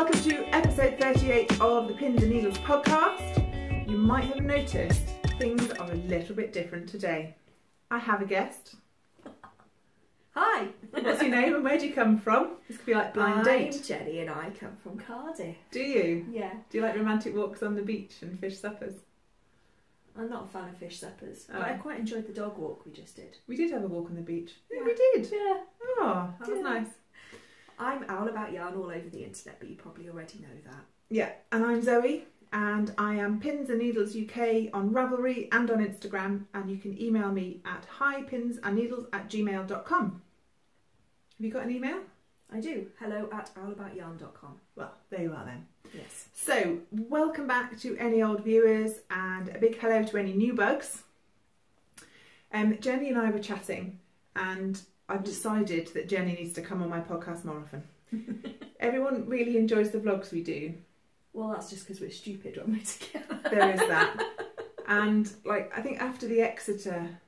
welcome to episode 38 of the Pins and Needles podcast. You might have noticed things are a little bit different today. I have a guest. Hi! What's your name and where do you come from? This could be like blind date. I'm Jenny and I come from Cardiff. Do you? Yeah. Do you like romantic walks on the beach and fish suppers? I'm not a fan of fish suppers, but I quite enjoyed the dog walk we just did. We did have a walk on the beach. Yeah, we did. Yeah. Oh, that was nice. I'm Owl About Yarn all over the internet, but you probably already know that. Yeah, and I'm Zoe, and I am Pins and Needles UK on Ravelry and on Instagram, and you can email me at hipinsandneedles@gmail.com. Have you got an email? I do. hello@owlaboutyarn.com. Well, there you are then. Yes. So, welcome back to any old viewers, and a big hello to any new bugs. Jenny and I were chatting, and I've decided that Jenny needs to come on my podcast more often. Everyone really enjoys the vlogs we do. Well, that's just because we're stupid when we're together. There is that. And like, I think after the Exeter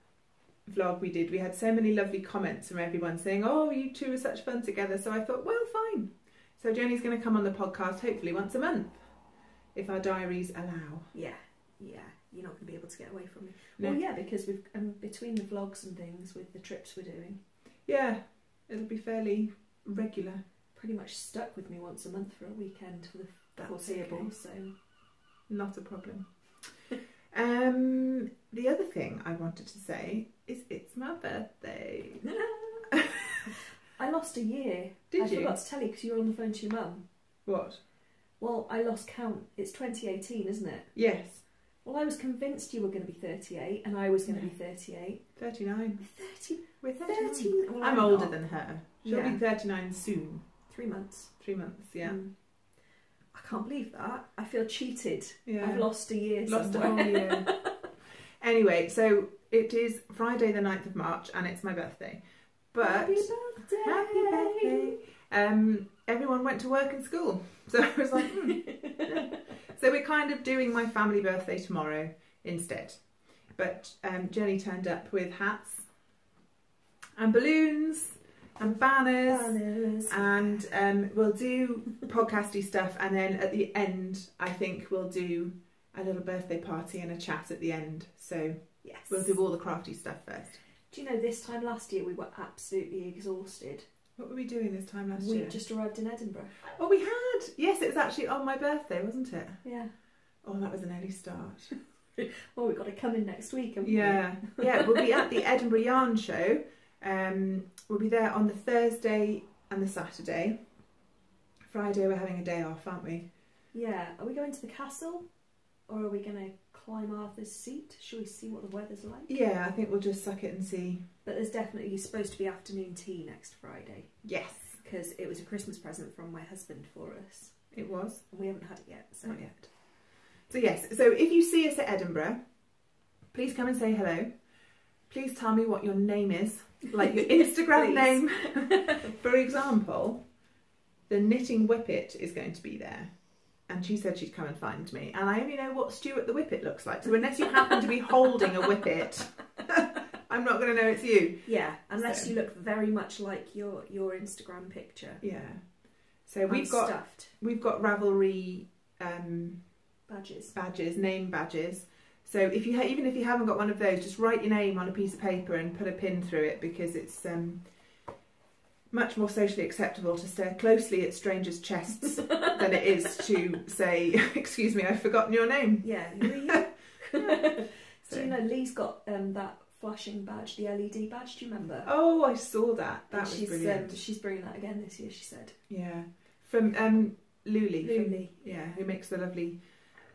vlog we did, we had so many lovely comments from everyone saying, oh, you two are such fun together. So I thought, well, fine. So Jenny's going to come on the podcast hopefully once a month, if our diaries allow. Yeah. You're not going to be able to get away from me. No. Well, yeah, because we've between the vlogs and things with the trips we're doing. Yeah, it'll be fairly regular. Pretty much stuck with me once a month for a weekend for the foreseeable, okay. so Not a problem. The other thing I wanted to say is it's my birthday. I lost a year. Did you? I forgot to tell you because you were on the phone to your mum. What? Well, I lost count. It's 2018, isn't it? Yes. Well, I was convinced you were going to be 38 and I was going to be 38. 39. 30? We're 39. 13? Well, I'm older than her. She'll Yeah. be 39 soon. 3 months. 3 months, yeah. I can't believe that. I feel cheated. Yeah. I've lost a year Lost somewhere. a whole year. Anyway, so it is Friday the 9th of March and it's my birthday. But Happy birthday! Happy birthday! Everyone went to work and school. So I was like, yeah. So we're kind of doing my family birthday tomorrow instead. But Jenny turned up with hats and balloons and banners. And we'll do podcasty stuff, and then at the end I think we'll do a little birthday party and a chat at the end. So Yes. we'll do all the crafty stuff first. Do you know, this time last year we were absolutely exhausted. What were we doing this time last year? We just arrived in Edinburgh. Oh, we had! Yes, it was actually on my birthday, wasn't it? Yeah. Oh, that was an early start. Well, we've got to come in next week, haven't we? Yeah. Yeah, we'll be at the Edinburgh Yarn Show. We'll be there on the Thursday and the Saturday. Friday we're having a day off, aren't we? Yeah. Are we going to the castle? Or are we going to climb Arthur's Seat? Shall we see what the weather's like? Yeah, I think we'll just suck it and see. But there's definitely supposed to be afternoon tea next Friday. Yes. Because it was a Christmas present from my husband for us. It was. And we haven't had it yet. So. Not yet. So yes, so if you see us at Edinburgh, please come and say hello. Please tell me what your name is, like your Instagram name. For example, the Knitting Whippet is going to be there. And she said she'd come and find me. And I only know what Stuart the Whippet looks like. So unless you happen to be holding a whippet, I'm not going to know it's you. Yeah, unless you look very much like your Instagram picture. Yeah. So we've got Ravelry badges, name badges. So if you even if you haven't got one of those, just write your name on a piece of paper and put a pin through it, because it's much more socially acceptable to stare closely at strangers' chests than it is to say, excuse me, I've forgotten your name. Yeah, who are you? Yeah. So you know, Lee's got that flashing badge, the LED badge, do you remember? Oh, I saw that. That was brilliant. She's bringing that again this year, she said. Yeah. From Luli. Luli. Yeah, who makes the lovely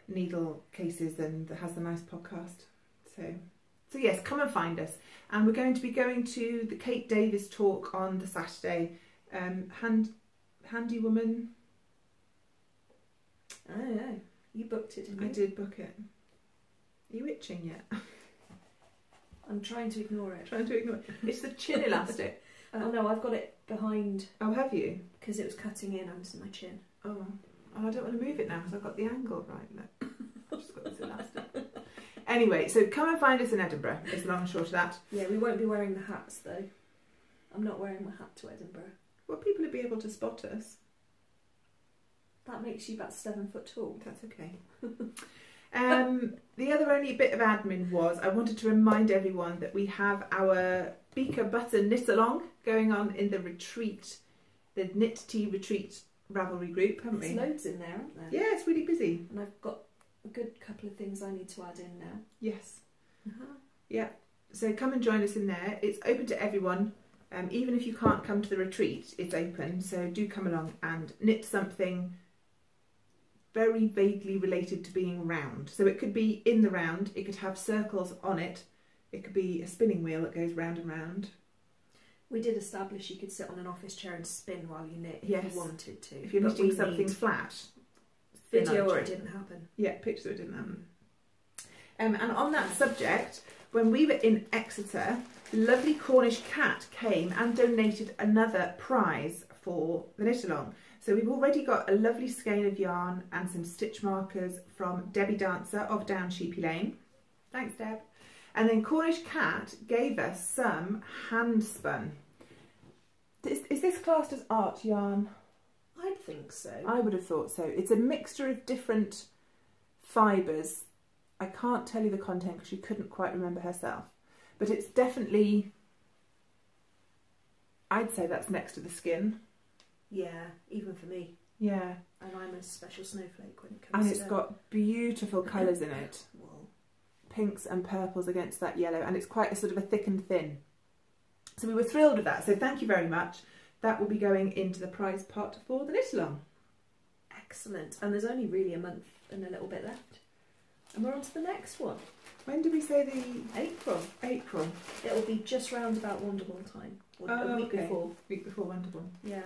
needle cases and has the nice podcast. So yes, come and find us. And we're going to be going to the Kate Davis talk on the Saturday. Handy Woman. Oh, yeah. You booked it, didn't you? I did book it. Are you itching yet? I'm trying to ignore it. Trying to ignore it. It's the chin elastic. Oh no, I've got it behind. Oh, have you? Because it was cutting in under my chin. Oh, I don't want to move it now because I've got the angle right. Look, I've just got this elastic. Anyway, so come and find us in Edinburgh, is long and short of that. Yeah, we won't be wearing the hats though. I'm not wearing my hat to Edinburgh. Well, people will be able to spot us. That makes you about 7 foot tall. That's okay. The other only bit of admin was I wanted to remind everyone that we have our Beaker Butter Knit Along going on in the retreat, the Knit Tea Retreat Ravelry Group, haven't we? There's loads in there, aren't there? Yeah, it's really busy. And I've got a good couple of things I need to add in now. Yes. Yeah. So come and join us in there. It's open to everyone. Even if you can't come to the retreat, it's open. So do come along and knit something very vaguely related to being round. So it could be in the round, it could have circles on it, it could be a spinning wheel that goes round and round. We did establish you could sit on an office chair and spin while you knit if you wanted to. If you're knitting something flat. Video or it didn't happen. Yeah, pictures or it didn't happen. And on that subject, when we were in Exeter, the lovely Cornish Cat came and donated another prize for the knit along. So we've already got a lovely skein of yarn and some stitch markers from Debbie Dancer of Down Sheepy Lane. Thanks, Deb. And then Cornish Cat gave us some hand spun. Is this classed as art yarn? I'd think so. I would have thought so. It's a mixture of different fibres. I can't tell you the content because she couldn't quite remember herself. But it's definitely, I'd say that's next to the skin. Yeah, even for me. Yeah. And I'm a special snowflake when it comes to... And it's got beautiful colours in it. Well, Pinks and purples against that yellow. And it's quite a sort of a thick and thin. So we were thrilled with that. So thank you very much. That will be going into the prize pot for the knit along. Excellent. And there's only really a month and a little bit left. And we're on to the next one. When did we say the... April. April. It'll be just round about Wonderwall time. Or a week before. Week before Wonderful. Yeah.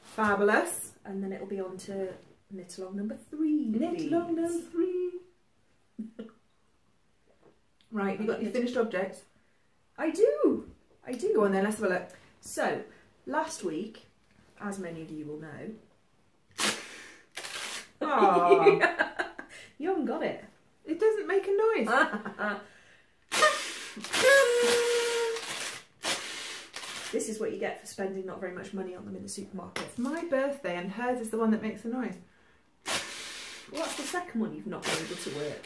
Fabulous. And then it'll be on to knit along number 3. Knit along number 3. Right, have you got your finished objects? I do. Go on then, let's have a look. So, last week, as many of you will know... Aww. You haven't got it. It doesn't make a noise. This is what you get for spending not very much money on them in the supermarket. It's my birthday and hers is the one that makes the noise. Well, that's the second one you've not been able to work.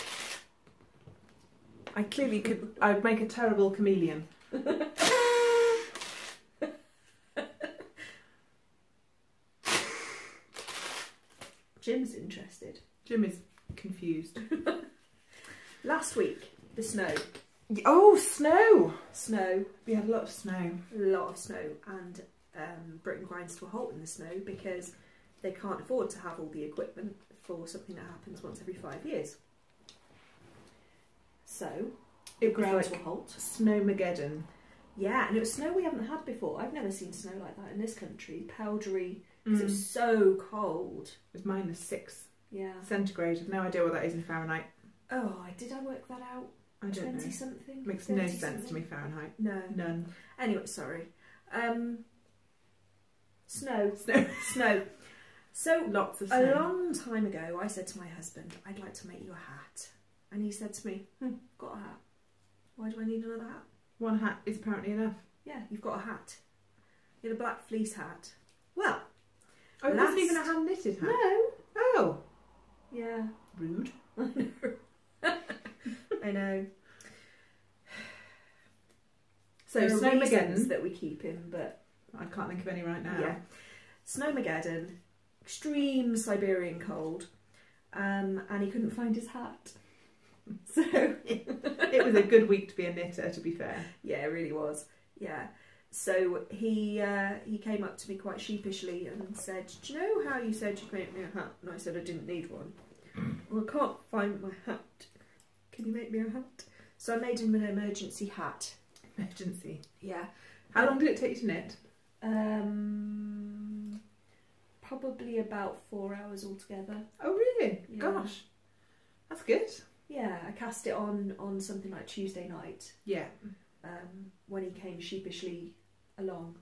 I clearly could... I'd make a terrible chameleon. Jim's interested. Jim is confused. Last week, the snow. Oh, snow! Snow. We had a lot of snow. A lot of snow. And Britain grinds to a halt in the snow because they can't afford to have all the equipment for something that happens once every 5 years. So, It was ground to a like halt. Snowmageddon. Yeah, and it was snow we haven't had before. I've never seen snow like that in this country. Powdery, because it was so cold. It was -6 Yeah. centigrade. I've no idea what that is in Fahrenheit. Oh, did I work that out? I don't 20 know. something? Makes no 30 sense something? to me, Fahrenheit. No. None. Anyway, sorry. Snow. Snow. Snow. So, Lots of a snow. long time ago, I said to my husband, I'd like to make you a hat. And he said to me, got a hat. Why do I need another hat? One hat is apparently enough. Yeah, you've got a hat. You had a black fleece hat. Well, Oh, it wasn't even a hand knitted hat? No. Oh. Yeah. Rude. I know. So, There are reasons Snowmageddon. that we keep him, but I can't think of any right now. yeah. Snowmageddon, extreme Siberian cold, and he couldn't find his hat. So It was a good week to be a knitter, to be fair. yeah, it really was. Yeah. So he came up to me quite sheepishly and said, "Do you know how you said you'd make me a hat?" And I said I didn't need one. Well, I can't find my hat. Can you make me a hat? So I made him an emergency hat. Emergency. Yeah. How long did it take you to knit? Probably about 4 hours altogether. Oh, really? Yeah. Gosh. That's good. Yeah, I cast it on something like Tuesday night. Yeah. When he came sheepishly along.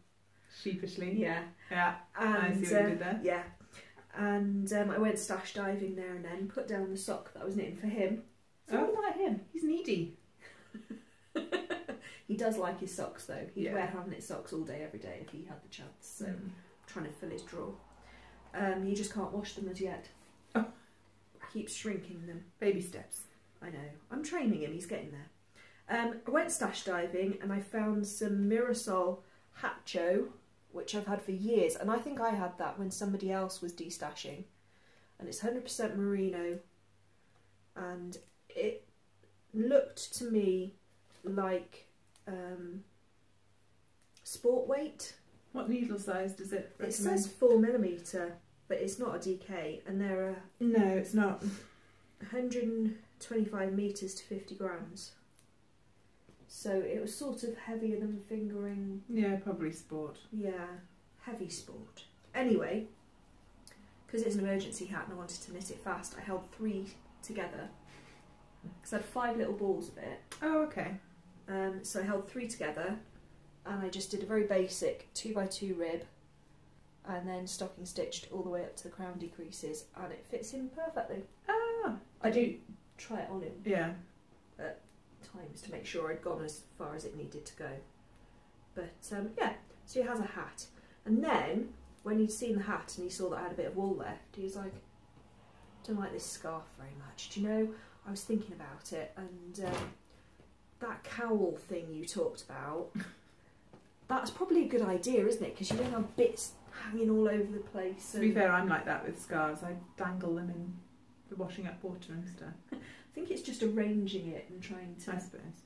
Sheepishly. Yeah. Yeah. And, I see what you did there. Yeah. And I went stash diving there and then, put down the sock that I was knitting for him. So Oh. all about him. He's needy. He does like his socks though. He'd Yeah. wear hand knit socks all day, every day if he had the chance. So I'm trying to fill his drawer. He just can't wash them as yet. Oh. Keeps shrinking them. Baby steps. I know. I'm training him. He's getting there. I went stash diving and I found some Mirasol Hacho, which I've had for years. And I think I had that when somebody else was destashing. And it's 100% merino. And it looked to me like sport weight. What needle size does it recommend? It says 4mm, but it's not a DK. And there are... No, it's not. 125 metres to 50 grams. So it was sort of heavier than fingering. Yeah, probably sport. Yeah, heavy sport. Anyway, because it's an emergency hat and I wanted to knit it fast, I held 3 together. Because I had 5 little balls of it. Oh, okay. So I held 3 together and I just did a very basic 2x2 rib and then stocking stitched all the way up to the crown decreases, and it fits in perfectly. Ah, I do try it on him. Yeah. At times to make sure I'd gone as far as it needed to go. But yeah, so he has a hat. And then when he'd seen the hat and he saw that I had a bit of wool left, he was like, don't like this scarf very much. Do you know, I was thinking about it, and that cowl thing you talked about, that's probably a good idea, isn't it? Because you don't have bits hanging all over the place. To be fair, I'm like that with scarves. I dangle them in the washing up water and stuff. I think it's just arranging it and trying to, I suppose,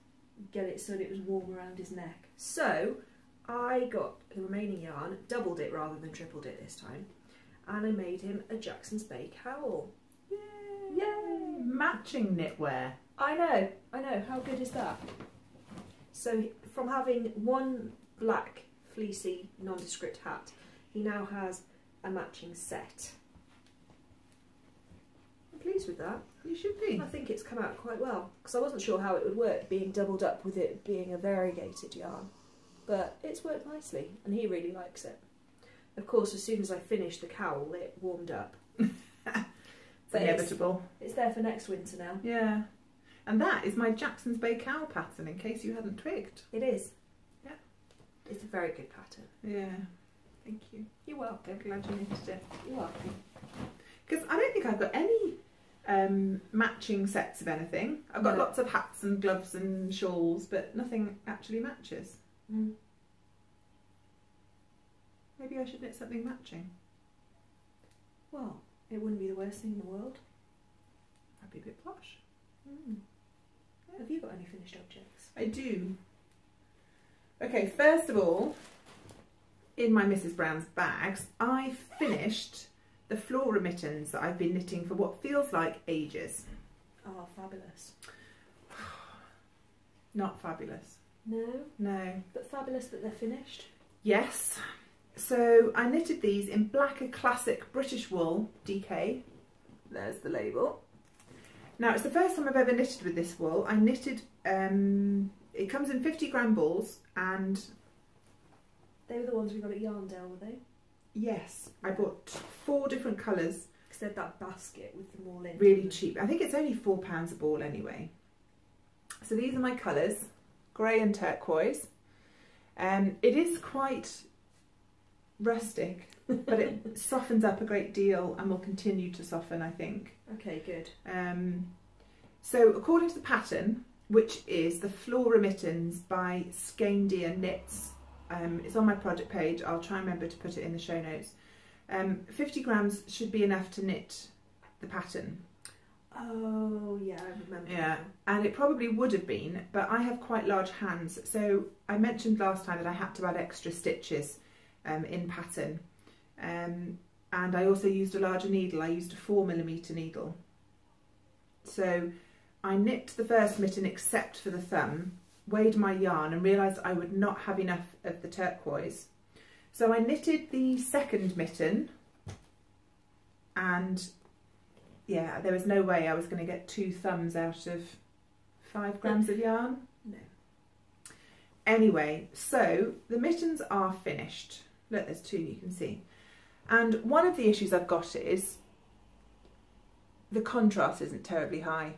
get it so that it was warm around his neck. So I got the remaining yarn, doubled it rather than tripled it this time, and I made him a Jackson's Bay cowl. Yay! Yay! Matching knitwear. I know. How good is that? So from having one black fleecy nondescript hat, he now has a matching set. I'm pleased with that. You should be. I think it's come out quite well, because I wasn't sure how it would work being doubled up with it being a variegated yarn, but it's worked nicely and he really likes it. Of course, as soon as I finished the cowl, it warmed up. It's inevitable. It's there for next winter now. Yeah. And that is my Jackson's Bay cowl pattern, in case you hadn't twigged. It is. Yeah. It's a very good pattern. Yeah. Thank you. You're welcome. Glad you knitted it. You're welcome. Because I don't think I've got any matching sets of anything. I've got lots of hats and gloves and shawls, but nothing actually matches. Mm. Maybe I should knit something matching. Well, it wouldn't be the worst thing in the world. That'd be a bit posh. Mm. Yeah. Have you got any finished objects? I do. Okay, first of all, in my Mrs. Brown's bags, I finished the Flora Mittens that I've been knitting for what feels like ages. Oh, fabulous. Not fabulous. No? No. But fabulous that they're finished? Yes. So I knitted these in Blacker Classic British Wool DK. There's the label. Now, it's the first time I've ever knitted with this wool. I knitted, it comes in 50 gram balls, and... They were the ones we got at Yarndale, were they? Yes. I bought 4 different colours. Because they had that basket with them all in. Really cheap. I think it's only £4 a ball anyway. So these are my colours, grey and turquoise. It is quite rustic, but it softens up a great deal and will continue to soften, I think. Okay, good. So according to the pattern, which is the Flora Mittens by Skeindeer Knits, it's on my project page. I'll try and remember to put it in the show notes. 50 grams should be enough to knit the pattern. Oh, yeah, I remember. Yeah, and it probably would have been, but I have quite large hands. So I mentioned last time that I had to add extra stitches in pattern. And I also used a larger needle. I used a 4mm needle. So I knit the first mitten except for the thumb, weighed my yarn and realised I would not have enough of the turquoise. So I knitted the second mitten, and yeah, there was no way I was going to get 2 thumbs out of 5 grams of yarn. No. Anyway, so the mittens are finished. Look, there's 2 you can see. And one of the issues I've got is the contrast isn't terribly high.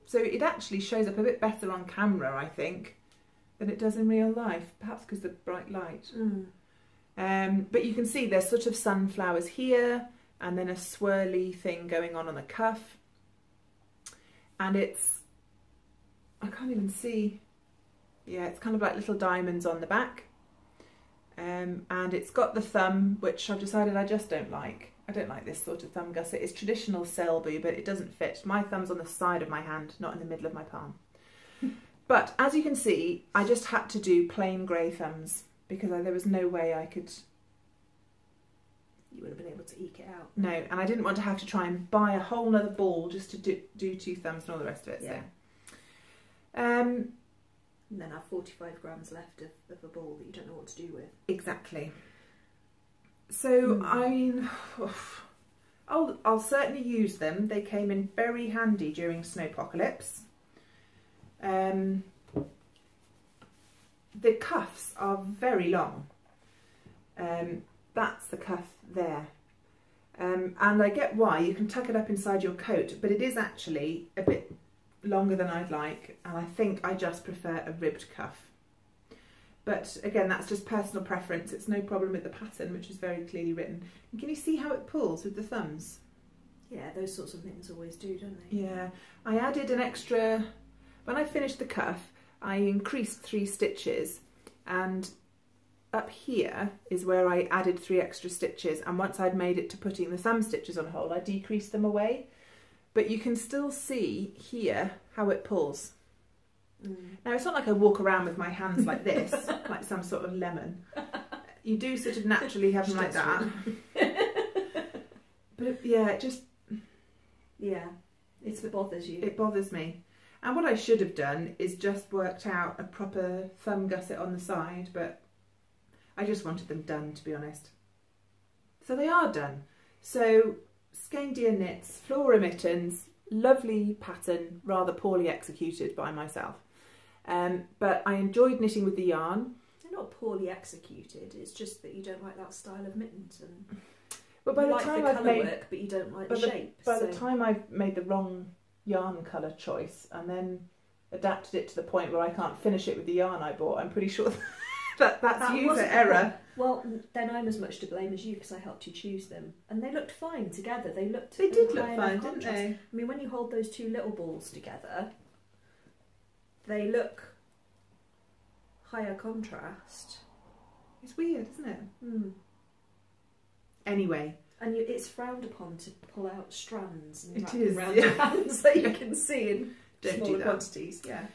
So it actually shows up a bit better on camera, I think, than it does in real life, perhaps because of the bright light. Mm. But you can see there's sort of sunflowers here, and then a swirly thing going on the cuff. And it's, I can't even see, yeah, it's kind of like little diamonds on the back. And it's got the thumb, which I've decided I just don't like. I don't like this sort of thumb gusset. It's traditional Selby, but it doesn't fit. My thumb's on the side of my hand, not in the middle of my palm. But as you can see, I just had to do plain grey thumbs because there was no way I could... You would have been able to eke it out. No, and I didn't want to have to try and buy a whole nother ball just to do 2 thumbs and all the rest of it. Yeah. So. And then have 45 grams left of a ball that you don't know what to do with. Exactly. So, I mean, I'll certainly use them. They came in very handy during Snowpocalypse. The cuffs are very long. That's the cuff there. And I get why, you can tuck it up inside your coat, but it is actually a bit longer than I'd like, and I think I just prefer a ribbed cuff. But again, that's just personal preference. It's no problem with the pattern, which is very clearly written. And can you see how it pulls with the thumbs? Yeah, those sorts of things always do, don't they? Yeah, I added an extra, when I finished the cuff, I increased 3 stitches, and up here is where I added 3 extra stitches, and once I'd made it to putting the thumb stitches on hold, I decreased them away. But you can still see here how it pulls. Now, it's not like I walk around with my hands like this, like some sort of lemon. You do sort of naturally have them like that. But yeah, it just... Yeah, it bothers you. It bothers me. And what I should have done is just worked out a proper thumb gusset on the side, but I just wanted them done, to be honest. So they are done. So... Skeindeer knits, Flora Mittens, lovely pattern, rather poorly executed by myself. But I enjoyed knitting with the yarn. They're not poorly executed, it's just that you don't like that style of mittens. And but by you the like time the I've colour made, work, but you don't like the shape. By the time I've made the wrong yarn colour choice and then adapted it to the point where I can't finish it with the yarn I bought, I'm pretty sure that's user error. Well, then I'm as much to blame as you because I helped you choose them, and they looked fine together. They did look fine, didn't they? I mean, when you hold those 2 little balls together, they look higher contrast. It's weird, isn't it? Hmm. Anyway, and it's frowned upon to pull out strands and wrap it is, them around your hands so you can see in smaller quantities. Yeah.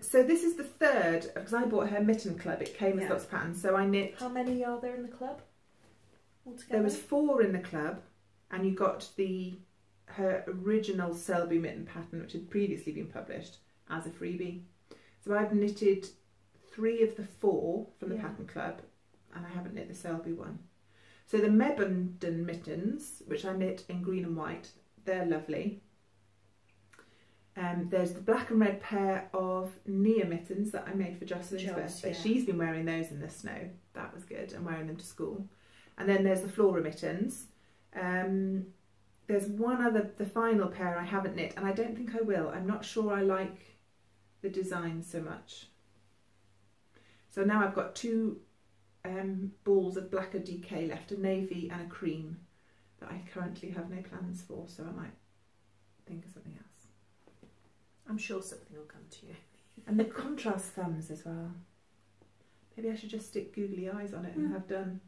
So this is the 3rd, because I bought her mitten club, it came with lots of patterns, so I knit... How many are there in the club altogether? There was 4 in the club, and you got her original Selby mitten pattern, which had previously been published, as a freebie. So I've knitted 3 of the 4 from the pattern club, and I haven't knit the Selby one. So the Mebenden mittens, which I knit in green and white, they're lovely. There's the black and red pair of Nia mittens that I made for Jocelyn's birthday. Yeah. She's been wearing those in the snow. That was good, and wearing them to school. And then there's the Flora mittens. There's one other, the final pair I haven't knit, and I don't think I will. I'm not sure I like the design so much. So now I've got 2 balls of blacker DK left, a navy and a cream, that I currently have no plans for, so I might think of something else. I'm sure something will come to you. And the contrast thumbs as well. Maybe I should just stick googly eyes on it and have done.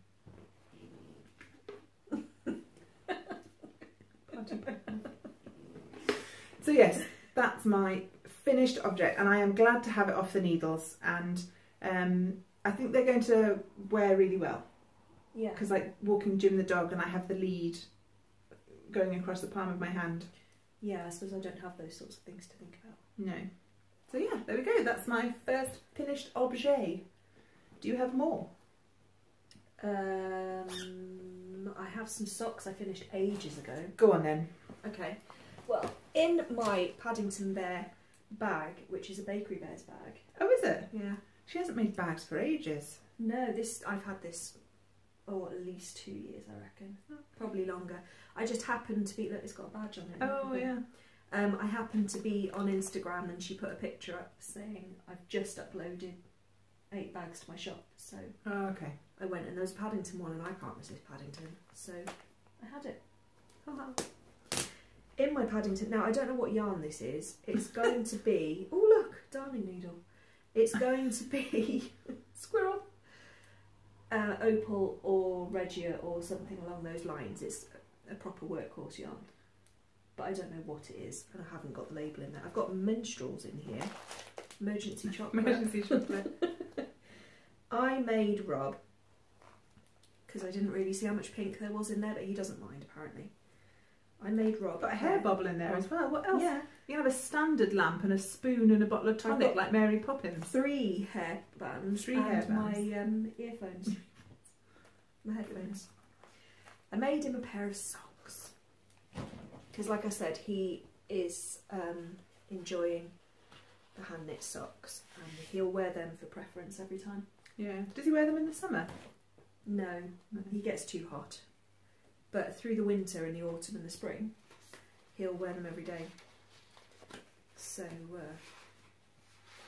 So yes, that's my finished object, and I am glad to have it off the needles, and I think they're going to wear really well. Yeah. Because like walking Jim the dog, and I have the lead going across the palm of my hand. Yeah, I suppose I don't have those sorts of things to think about. No. So yeah, there we go. That's my first finished objet. Do you have more? I have some socks I finished ages ago. Go on then. Okay. Well, in my Paddington Bear bag, which is a Bakery Bears bag. Oh, is it? Yeah. She hasn't made bags for ages. No, I've had this, at least 2 years, I reckon. Probably longer. I just happened to be, look, it's got a badge on it. Oh, yeah. I happened to be on Instagram, and she put a picture up saying, I've just uploaded 8 bags to my shop. So oh, okay. I went, and there was a Paddington one, and I can't resist Paddington. So I had it. In my Paddington, now I don't know what yarn this is. It's going to be, oh look, darning needle. It's going to be, squirrel, Opal or Regia or something along those lines. It's a proper workhorse yarn. But I don't know what it is, and I haven't got the label in there. I've got minstrels in here. Emergency chocolate. Emergency chocolate. I made Rob, because I didn't really see how much pink there was in there, but he doesn't mind apparently. I made Rob. Got a hair bobble in there as well. What else? Yeah. You have a standard lamp and a spoon and a bottle of tonic like Mary Poppins. 3 hair bands. My earphones. My headphones. I made him a pair of socks. Because like I said, he is enjoying the hand knit socks. And he'll wear them for preference every time. Yeah. Does he wear them in the summer? No. He gets too hot. But through the winter and the autumn and the spring, he'll wear them every day. So,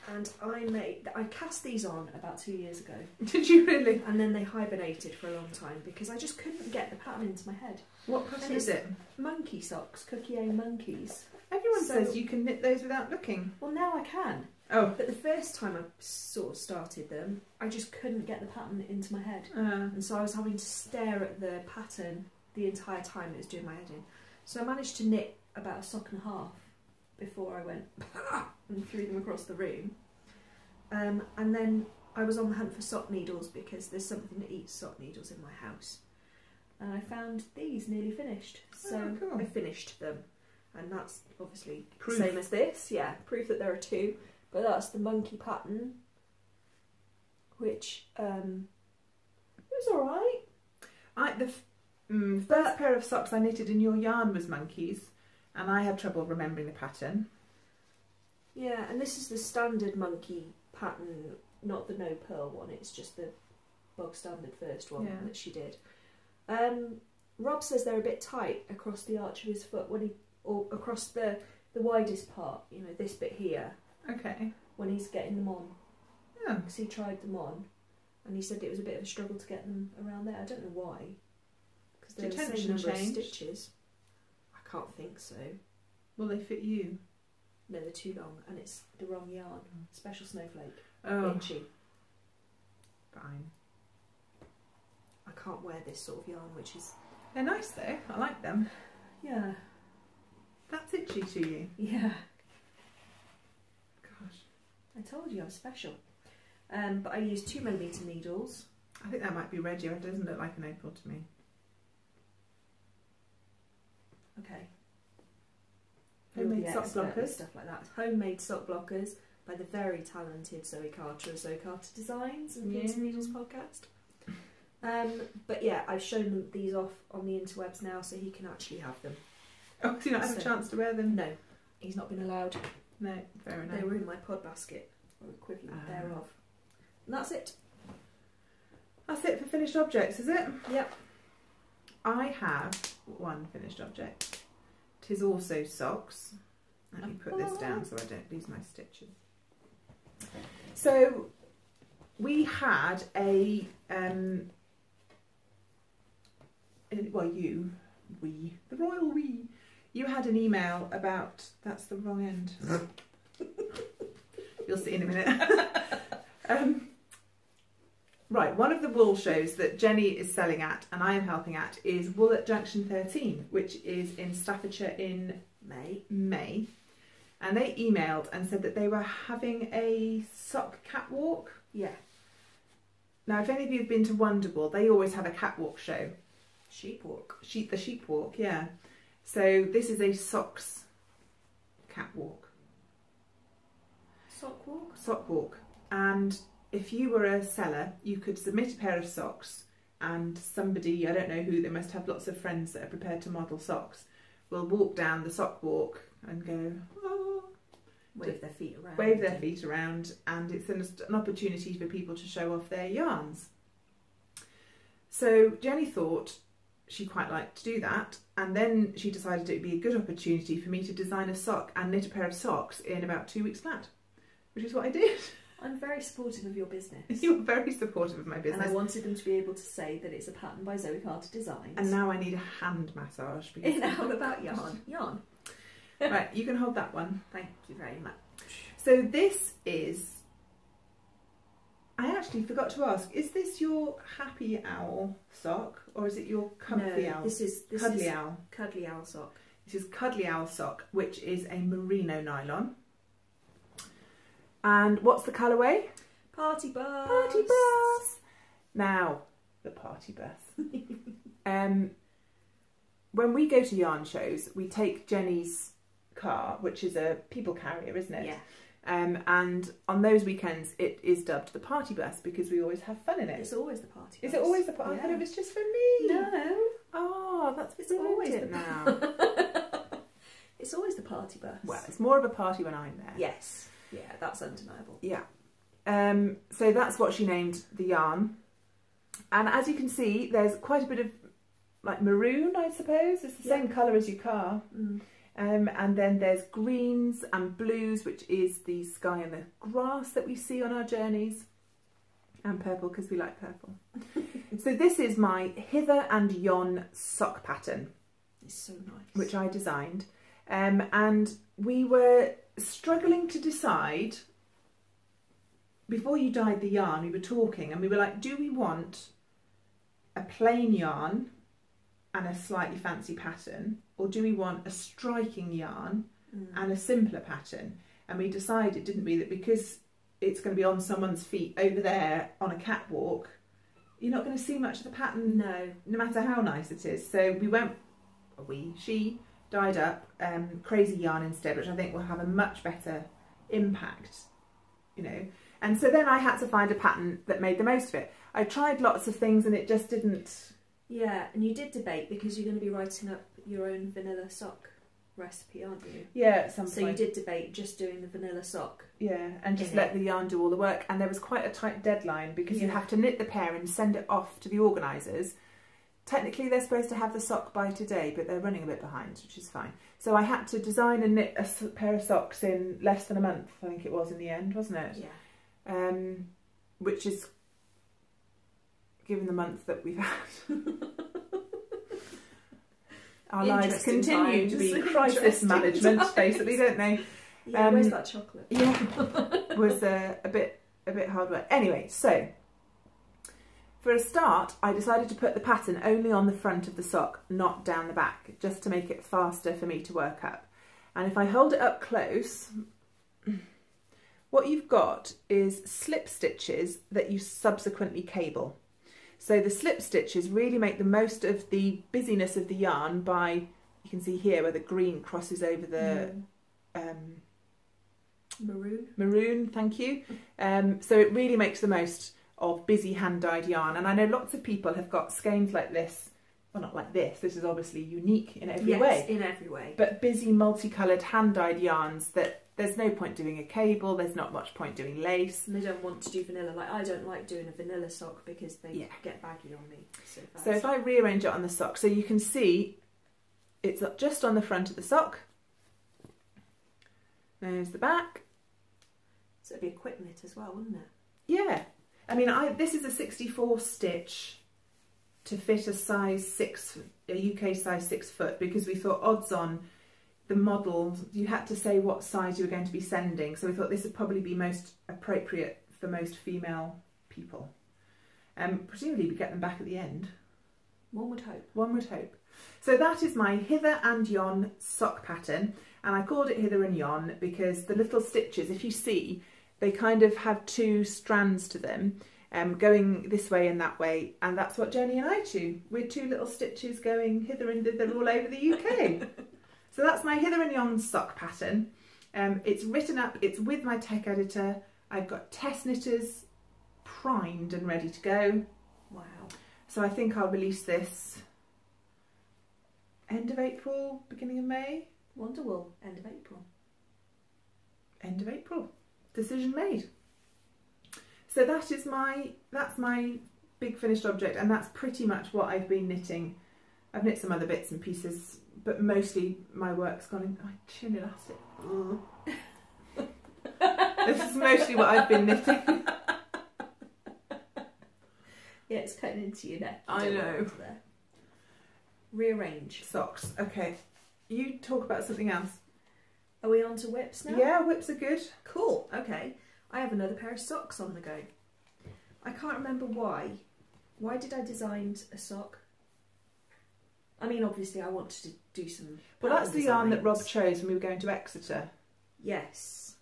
and I cast these on about 2 years ago. Did you really? And then they hibernated for a long time because I just couldn't get the pattern into my head. What pattern is it? Monkey socks, Cookie A monkeys. Everyone says you can knit those without looking. Well, now I can. Oh. But the first time I sort of started them, I just couldn't get the pattern into my head. And so I was having to stare at the pattern the entire time it was doing my head in. So I managed to knit about a sock and a half before I went and threw them across the room. And then I was on the hunt for sock needles because there's something that eats sock needles in my house. And I found these nearly finished. So cool. I finished them. And that's obviously Proof. the same as this. Yeah, proof that there are 2. But that's the monkey pattern, which it was alright. The first pair of socks I knitted in your yarn was monkeys, and I had trouble remembering the pattern. Yeah, and this is the standard monkey pattern, not the no pearl one, it's just the bog standard first one that she did. Rob says they're a bit tight across the arch of his foot, or across the widest part, you know, this bit here. Okay. When he's getting them on. Yeah. Because he tried them on, and he said it was a bit of a struggle to get them around there. I don't know why. Because they're the same number of stitches. I can't think so. Will they fit you? No, they're too long, and it's the wrong yarn. Special snowflake. Oh. Itchy. Fine. I can't wear this sort of yarn, which is... They're nice though. I like them. Yeah. That's itchy to you. Yeah. Gosh. I told you I'm special. But I used 2mm needles. I think that might be Regia. It doesn't look like an opal to me. Okay. Homemade sock blockers. Stuff like that. Homemade sock blockers by the very talented Zoe Carter of Zoe Carter Designs and Pins and Needles podcast. But yeah, I've shown these off on the interwebs now, so he can actually have them. Oh, so you not had a chance to wear them? No, he's not been allowed. No, fair enough. They were in my pod basket, or equivalent thereof. And that's it. That's it for finished objects, is it? Yep. I have one finished object. 'Tis also socks. Let me put this down so I don't lose my stitches. So we had a the royal we. You had an email about, that's the wrong end. You'll see in a minute. Right, one of the wool shows that Jenny is selling at and I am helping at is Wool at Junction 13, which is in Staffordshire in May. And they emailed and said that they were having a sock catwalk. Yeah. Now, if any of you have been to Wonderwool, they always have a catwalk show. Sheep walk. The sheep walk, yeah. So this is a socks catwalk. Sock walk? Sock walk. And if you were a seller, you could submit a pair of socks and somebody, I don't know who, they must have lots of friends that are prepared to model socks, will walk down the sock walk and go, oh, wave their feet around. Wave their feet around, and it's an opportunity for people to show off their yarns. So Jenny thought she quite liked to do that, and then she decided it would be a good opportunity for me to design a sock and knit a pair of socks in about 2 weeks flat, which is what I did. I'm very supportive of your business. You're very supportive of my business. And I wanted them to be able to say that it's a pattern by Zoe Carter Designs. And now I need a hand massage. Because how about yarn? Yarn. Right, you can hold that one. Thank you very much. So this is... I actually forgot to ask, is this your happy owl sock or is it your comfy owl? This is cuddly owl. Cuddly owl sock. This is cuddly owl sock, which is a merino nylon. And what's the colourway? Party bus. Party bus. Now, the party bus. When we go to yarn shows, we take Jenny's car, which is a people carrier, isn't it? Yeah. And on those weekends, it is dubbed the party bus because we always have fun in it. It's always the party bus. Is it always the party? Yeah. I thought it was just for me. No. Oh, that's It's always it the now. It's always the party bus. Well, it's more of a party when I'm there. Yes. Yeah, that's undeniable. Yeah. So that's what she named the yarn. And as you can see, there's quite a bit of like maroon, I suppose. It's the same colour as your car. Mm. And then there's greens and blues, which is the sky and the grass that we see on our journeys. And purple, because we like purple. So this is my Hither Yon sock pattern. It's so nice. Which I designed. And we were struggling to decide, before you dyed the yarn, we were talking and we were like, do we want a plain yarn and a slightly fancy pattern, or do we want a striking yarn and a simpler pattern? And we decided, didn't we, that because it's going to be on someone's feet over there on a catwalk, you're not going to see much of the pattern, no matter how nice it is. So we went, she dyed up crazy yarn instead, which I think will have a much better impact, you know. And so then I had to find a pattern that made the most of it. I tried lots of things and it just didn't... Yeah, and you did debate because you're going to be writing up your own vanilla sock recipe, aren't you? Yeah, at some point. So you did debate just doing the vanilla sock. Yeah, and just let the yarn do all the work. And there was quite a tight deadline because you have to knit the pair and send it off to the organisers. Technically they're supposed to have the sock by today, but they're running a bit behind, which is fine. So I had to design and knit a pair of socks in less than a month, I think it was in the end, wasn't it? Yeah. Which is, given the month that we've had, our lives continue to be crisis management, basically, don't they? Yeah, where's that chocolate? Yeah, was a bit hard work. Anyway, so for a start, I decided to put the pattern only on the front of the sock, not down the back, just to make it faster for me to work up. And if I hold it up close, what you've got is slip stitches that you subsequently cable. So the slip stitches really make the most of the busyness of the yarn by, you can see here where the green crosses over the maroon, thank you. So it really makes the most of busy hand-dyed yarn. And I know lots of people have got skeins like this, well, not like this, this is obviously unique in every way. In every way. But busy multicoloured hand-dyed yarns that there's no point doing a cable, there's not much point doing lace. And they don't want to do vanilla. Like, I don't like doing a vanilla sock because they get baggy on me so fast. So if I rearrange it on the sock, so you can see it's just on the front of the sock. There's the back. So it'd be a quick knit as well, wouldn't it? Yeah. I mean, this is a 64 stitch to fit a size 6, a UK size 6 foot, because we thought odds on the model, you had to say what size you were going to be sending. So we thought this would probably be most appropriate for most female people. Presumably we get them back at the end. One would hope. One would hope. So that is my Hither Yon sock pattern. And I called it Hither Yon because the little stitches, if you see, they kind of have two strands to them, going this way and that way. And that's what Jenny and I do. We're two little stitches going hither and thither all over the UK. So that's my Hither Yon sock pattern. It's written up, it's with my tech editor. I've got test knitters primed and ready to go. Wow. So I think I'll release this end of April, beginning of May. Wonderful, end of April. End of April. Decision made. So that's my big finished object, and that's pretty much what I've been knitting. I've knit some other bits and pieces, but mostly my work's gone in. I chin elastic. This is mostly what I've been knitting. Yeah, it's cutting into your neck. I know. There. Rearrange. Socks. Okay. You talk about something else. Are we on to whips now? Yeah, whips are good. Cool. Okay. I have another pair of socks on the go. I can't remember why. Why did I design a sock? I mean, obviously I wanted to do some... Well, that's the yarn that Rob chose when we were going to Exeter. Yes.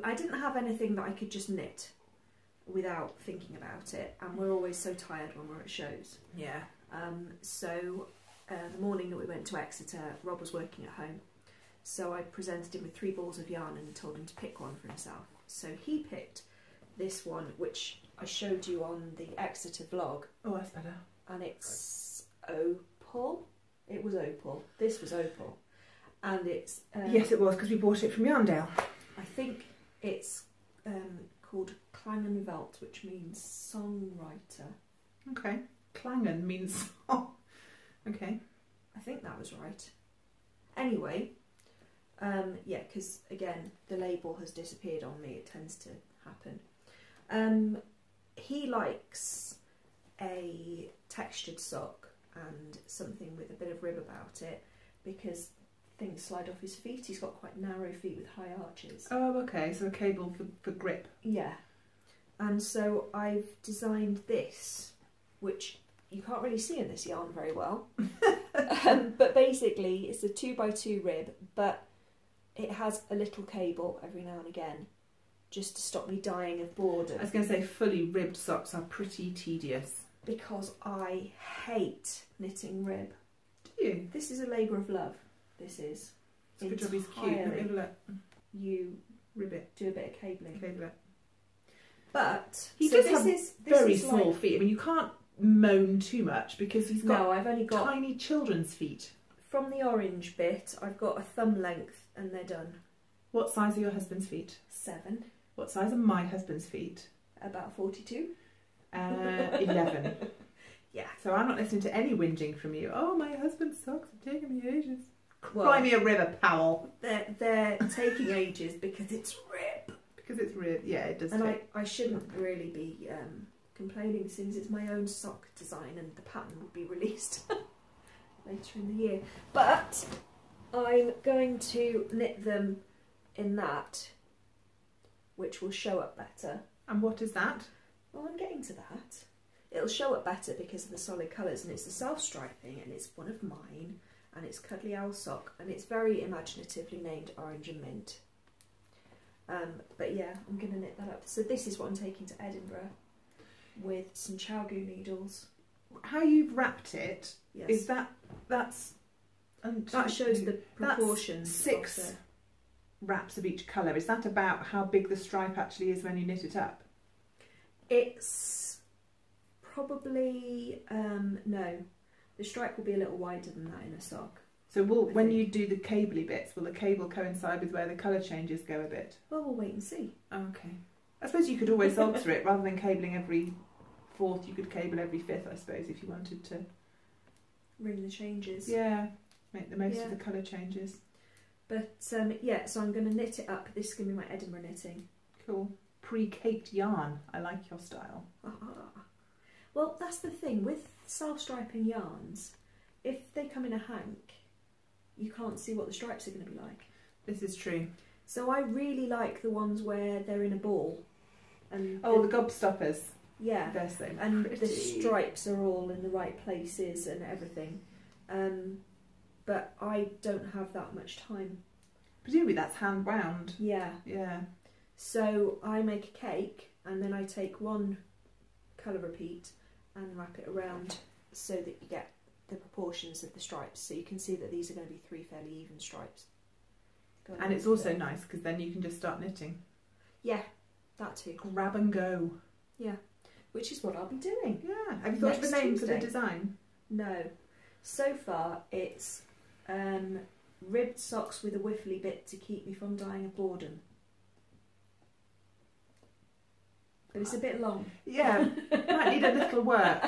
I didn't have anything that I could just knit without thinking about it, and we're always so tired when we're at shows. Yeah. The morning that we went to Exeter, Rob was working at home, so I presented him with 3 balls of yarn and told him to pick one for himself. So he picked this one, which I showed you on the Exeter vlog. Oh, that's better. And it's Opal. It was Opal. This was Opal. And it's... yes, it was, because we bought it from Yarndale. I think it's called Klangwelten, which means songwriter. Okay. Klangen means... Oh. Okay. I think that was right. Anyway, yeah, because again, the label has disappeared on me. It tends to happen. He likes a textured sock and something with a bit of rib about it because things slide off his feet. He's got quite narrow feet with high arches. Oh, okay. So a cable for grip. Yeah. And so I've designed this, which you can't really see in this yarn very well. But basically it's a 2x2 rib, but it has a little cable every now and again just to stop me dying of boredom. I was going to say fully ribbed socks are pretty tedious. Because I hate knitting rib. Do you? This is a labour of love. This is. It's a good job he's cute. Let me have a look. You Rib it. do a bit of cabling. Cable it. But he does have very small feet. I mean, you can't moan too much because he's got I've only got tiny children's feet. From the orange bit, I've got a thumb length and they're done. What size are your husband's feet? 7. What size are my husband's feet? About 42. 11. Yeah. So I'm not listening to any whinging from you. Oh, my husband's socks have taken me ages. Well, Cry me a river, pal. They're taking ages because it's rib. Because it's rib, yeah, it does. And I shouldn't really be complaining since it's my own sock design and the pattern will be released later in the year. But I'm going to knit them in that, which will show up better. And what is that? Well, I'm getting to that. It'll show up better because of the solid colours, and it's the self-striping, and it's one of mine, and it's Cuddly Owl Sock, and it's very imaginatively named Orange and Mint. But yeah, I'm going to knit that up. So this is what I'm taking to Edinburgh with some Chowgoo needles. How you've wrapped it, yes. Is that shows the proportions. That's 6 wraps of each colour. Is that about how big the stripe actually is when you knit it up? It's probably, no, the stripe will be a little wider than that in a sock. So when you do the cabley bits, will the cable coincide with where the colour changes go a bit? Well, we'll wait and see. Okay. I suppose you could always alter it, rather than cabling every 4th, you could cable every 5th, I suppose, if you wanted to. Ring the changes. Yeah, make the most of the colour changes. But yeah, so I'm going to knit it up. This is going to be my Edinburgh knitting. Cool. Pre-caked yarn. I like your style. Well, that's the thing with self-striping yarns. If they come in a hank, you can't see what the stripes are going to be like. This is true. So I really like the ones where they're in a ball. And the gobstoppers. Yeah. They're so and pretty. the stripes are all in the right places and everything. But I don't have that much time. Presumably that's hand wound. Yeah. Yeah. So I make a cake and then I take one colour repeat and wrap it around so that you get the proportions of the stripes. So you can see that these are going to be 3 fairly even stripes. And it's also nice because then you can just start knitting. Yeah, that too. Grab and go. Yeah, which is what I'll be doing. Yeah. Have you thought of a name for the design? No. So far it's ribbed socks with a whiffly bit to keep me from dying of boredom. But it's a bit long. Yeah, might need a little work.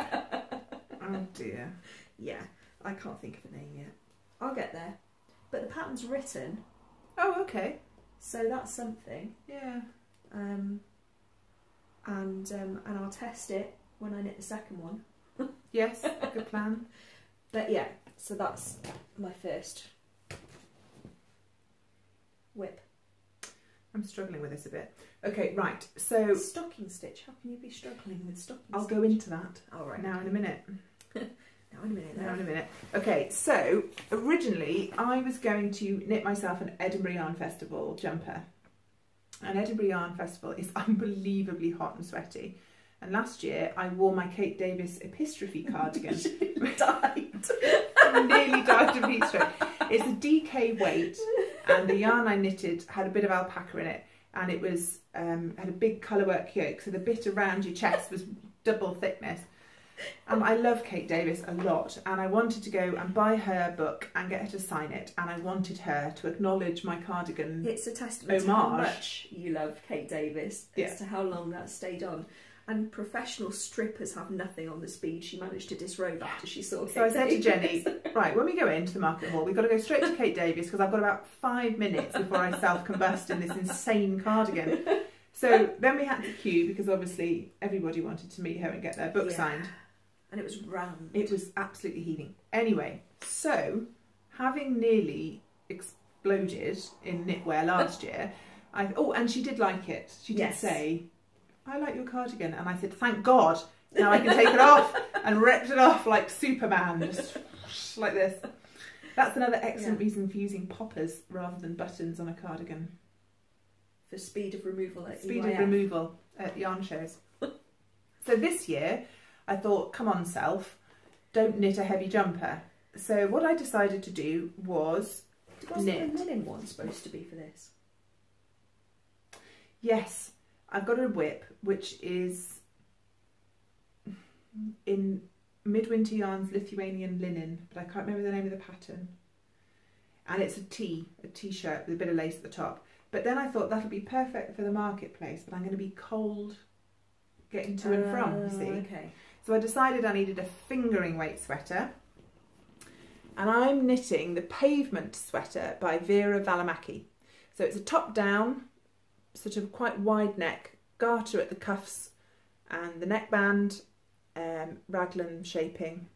Oh dear. Yeah, I can't think of a name yet. I'll get there. But the pattern's written. Oh, okay. So that's something. Yeah. and I'll test it when I knit the second one. Yes, good plan. But yeah, so that's my first whip. I'm struggling with this a bit. Okay, right, so... Stocking stitch, how can you be struggling with stocking stitch? I'll go into that now in a minute. Now in a minute. Now in a minute. Okay, so originally I was going to knit myself an Edinburgh Yarn Festival jumper. And Edinburgh Yarn Festival is unbelievably hot and sweaty. And last year I wore my Kate Davis epistrophe cardigan. Died. I nearly died of heat stroke. It's a DK weight, and the yarn I knitted had a bit of alpaca in it, and it was had a big colourwork yoke, so the bit around your chest was double thickness. I love Kate Davis a lot, and I wanted to go and buy her book and get her to sign it, and I wanted her to acknowledge my cardigan. It's a testament to how much you love Kate Davis, as to how long that stayed on. And professional strippers have nothing on the speed she managed to disrobe after she saw Kate Davis. So I said to Jenny, right, when we go into the market hall, we've got to go straight to Kate Davis because I've got about 5 minutes before I self-combust in this insane cardigan. So then we had to queue because obviously everybody wanted to meet her and get their book signed. And it was rammed. It was absolutely heaving. Anyway, so having nearly exploded in knitwear last year, and she did like it. She did say, I like your cardigan. And I said, thank God, now I can take it off, and ripped it off like Superman, just like this. That's another excellent reason for using poppers rather than buttons on a cardigan. For speed of removal at Speed of removal at yarn shows. So this year, I thought, come on self, don't knit a heavy jumper. So what I decided to do was knit. Wasn't the linen one supposed to be for this? Yes. I've got a whip which is in Midwinter Yarn's Lithuanian linen, but I can't remember the name of the pattern. And it's a t-shirt with a bit of lace at the top. But then I thought that'll be perfect for the marketplace, but I'm going to be cold getting to and from, you see. Okay. So I decided I needed a fingering weight sweater. And I'm knitting the Pavement Sweater by Vera Valimaki. So it's a top-down, sort of quite wide neck, garter at the cuffs and the neckband, raglan shaping.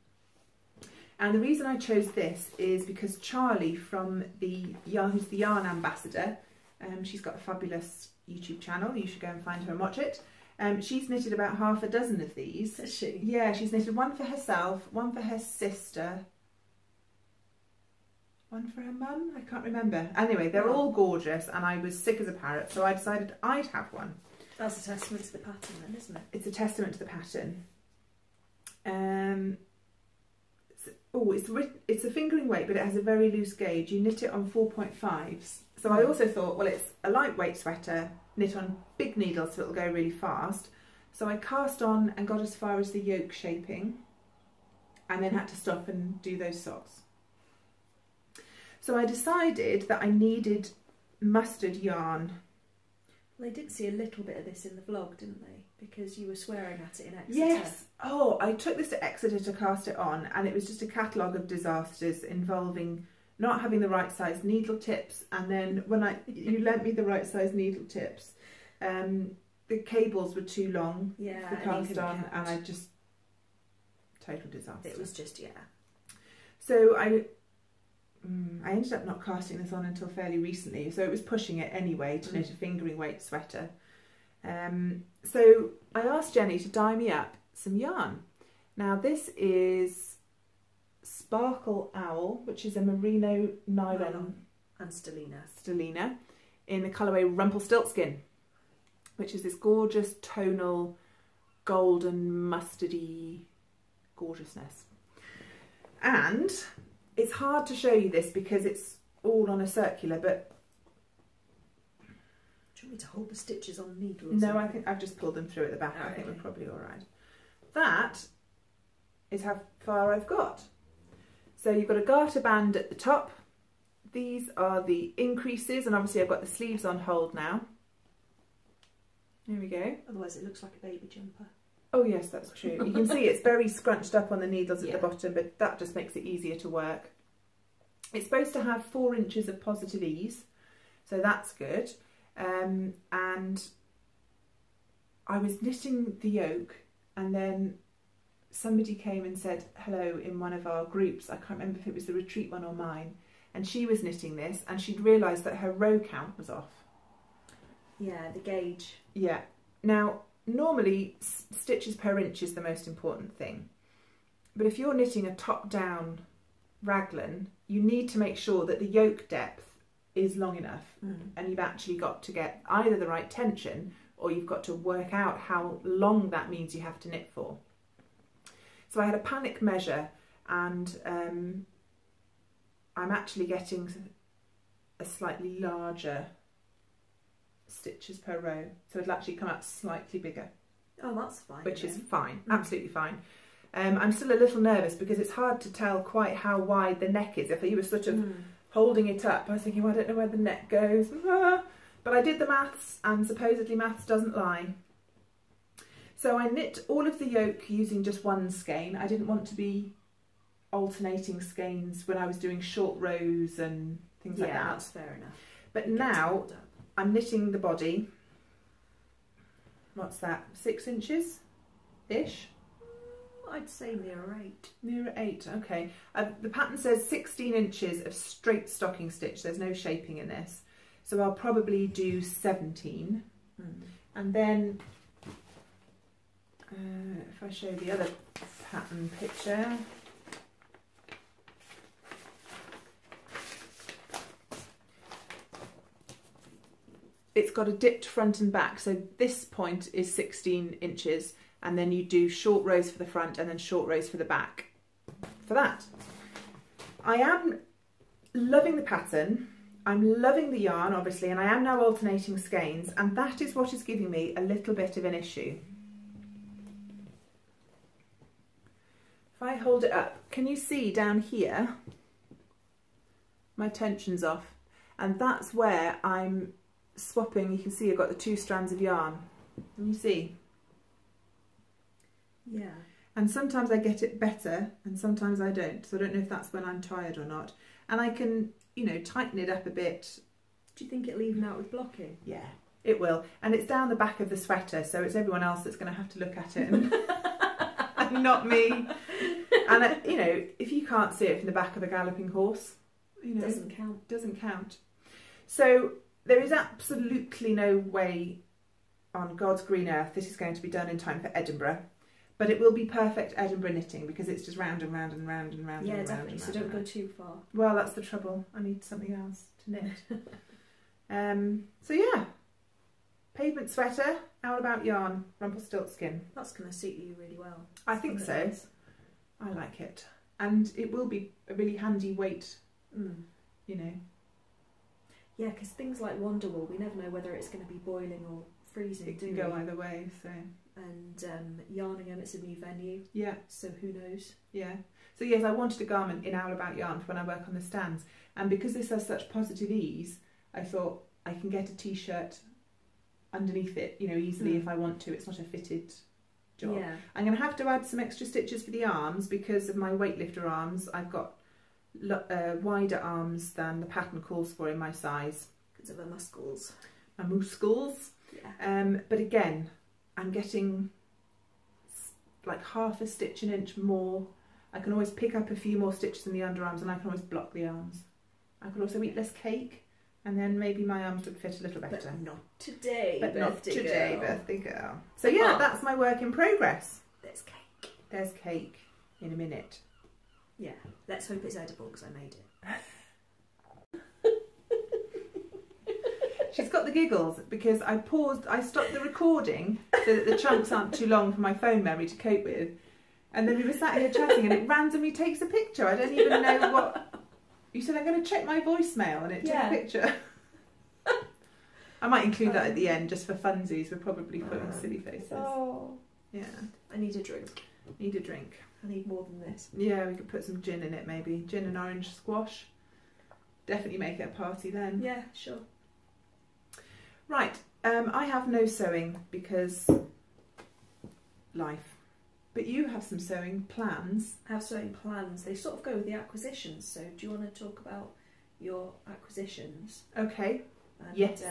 And the reason I chose this is because Charlie from who's the Yarn Ambassador, she's got a fabulous YouTube channel, you should go and find her and watch it. She's knitted about half a dozen of these. Has she? Yeah, she's knitted one for herself, one for her sister, one for her mum, I can't remember. Anyway, they're all gorgeous, and I was sick as a parrot, so I decided I'd have one. That's a testament to the pattern then, isn't it? It's a testament to the pattern. It's a fingering weight, but it has a very loose gauge. You knit it on 4.5s. So I also thought, well, it's a lightweight sweater, knit on big needles so it'll go really fast. So I cast on and got as far as the yoke shaping, and then had to stop and do those socks. So I decided that I needed mustard yarn. Well, they did see a little bit of this in the vlog, didn't they? Because you were swearing at it in Exeter. Yes. Oh, I took this to Exeter to cast it on, and it was just a catalogue of disasters involving not having the right size needle tips, and then when you lent me the right size needle tips, the cables were too long to cast on, and I just total disaster. It was just So I ended up not casting this on until fairly recently, so it was pushing it anyway to knit a fingering weight sweater. So I asked Jenny to dye me up some yarn. Now this is Sparkle Owl, which is a merino nylon and stellina in the colourway Rumpelstiltskin, which is this gorgeous tonal golden mustardy gorgeousness. And it's hard to show you this because it's all on a circular, but do you want me to hold the stitches on needles? No, I think I've just pulled them through at the back. I think we're probably all right. That is how far I've got. So you've got a garter band at the top. These are the increases, and obviously I've got the sleeves on hold now. There we go. Otherwise it looks like a baby jumper. Oh yes, that's true. You can see it's very scrunched up on the needles at the bottom, but that just makes it easier to work. It's supposed to have 4 inches of positive ease, so that's good. And I was knitting the yoke, and then somebody came and said hello in one of our groups. I can't remember if it was the retreat one or mine, and she was knitting this, and she'd realised that her row count was off. Yeah, the gauge. Yeah. Now, normally stitches per inch is the most important thing, but if you're knitting a top-down raglan, you need to make sure that the yoke depth is long enough, and you've actually got to get either the right tension, or you've got to work out how long that means you have to knit for. So I had a panic measure, and I'm actually getting a slightly larger stitches per row, so it'll actually come out slightly bigger. Oh, that's fine. Which is fine, absolutely fine. I'm still a little nervous because it's hard to tell quite how wide the neck is. If you were sort of holding it up, I was thinking, well, I don't know where the neck goes. But I did the maths, and supposedly maths doesn't lie. So I knit all of the yoke using just one skein. I didn't want to be alternating skeins when I was doing short rows and things like that. Yeah, that's fair enough. But now I'm knitting the body. What's that? 6 inches-ish? I'd say nearer 8. Nearer 8, okay. The pattern says 16 inches of straight stocking stitch. There's no shaping in this. So I'll probably do 17. And then, if I show the other pattern picture, it's got a dipped front and back. So this point is 16 inches. And then you do short rows for the front and then short rows for the back for that. I am loving the pattern. I'm loving the yarn, obviously, and I am now alternating skeins, and that is what is giving me a little bit of an issue. If I hold it up, can you see down here? My tension's off, and that's where I'm swapping. You can see I've got the 2 strands of yarn. Can you see? Yeah. And sometimes I get it better and sometimes I don't. So I don't know if that's when I'm tired or not. And I can, you know, tighten it up a bit. Do you think it'll even out with blocking? Yeah, it will. And it's down the back of the sweater, so it's everyone else that's going to have to look at it and, and not me. And, you know, if you can't see it from the back of a galloping horse, you know, doesn't count. Doesn't count. So there is absolutely no way on God's green earth this is going to be done in time for Edinburgh. But it will be perfect Edinburgh knitting because it's just round and round and round and round. Yeah, and definitely. round so don't go too far. Well, that's the trouble. I need something else to knit. So yeah, pavement sweater, Owl About yarn, Rumpelstiltskin. That's going to suit you really well. I think so. I like it, and it will be a really handy weight. You know. Yeah, because things like Wonderwool, we never know whether it's going to be boiling or freezing. It can go either way. So. And Yarningham, it's a new venue. Yeah. So who knows? Yeah. So yes, I wanted a garment in Owl About yarn for when I work on the stands, and because this has such positive ease, I thought I can get a t-shirt underneath it, you know, easily if I want to. It's not a fitted job. Yeah. I'm going to have to add some extra stitches for the arms because of my weightlifter arms. I've got wider arms than the pattern calls for in my size. Because of the muscles. My muscles. Yeah. But again, I'm getting like half a stitch an inch more. I can always pick up a few more stitches in the underarms, and I can always block the arms. I could also eat less cake, and then maybe my arms would fit a little better. But not today, but not today, birthday girl. So Come yeah, on. that's my work in progress. There's cake. There's cake in a minute. Yeah, let's hope it's edible because I made it. She's got the giggles because I stopped the recording so that the chunks aren't too long for my phone memory to cope with. And then we were sat here chatting and it randomly takes a picture. I don't even know what... You said, I'm going to check my voicemail, and it took a picture. I might include that at the end just for funsies. We're probably putting silly faces. Oh. Yeah. I need a drink. Need a drink. I need more than this. Yeah, we could put some gin in it maybe. Gin and orange squash. Definitely make it a party then. Yeah, sure. Right, I have no sewing because life. But you have some sewing plans. I have sewing plans. They sort of go with the acquisitions. So do you want to talk about your acquisitions? Okay. And, yes.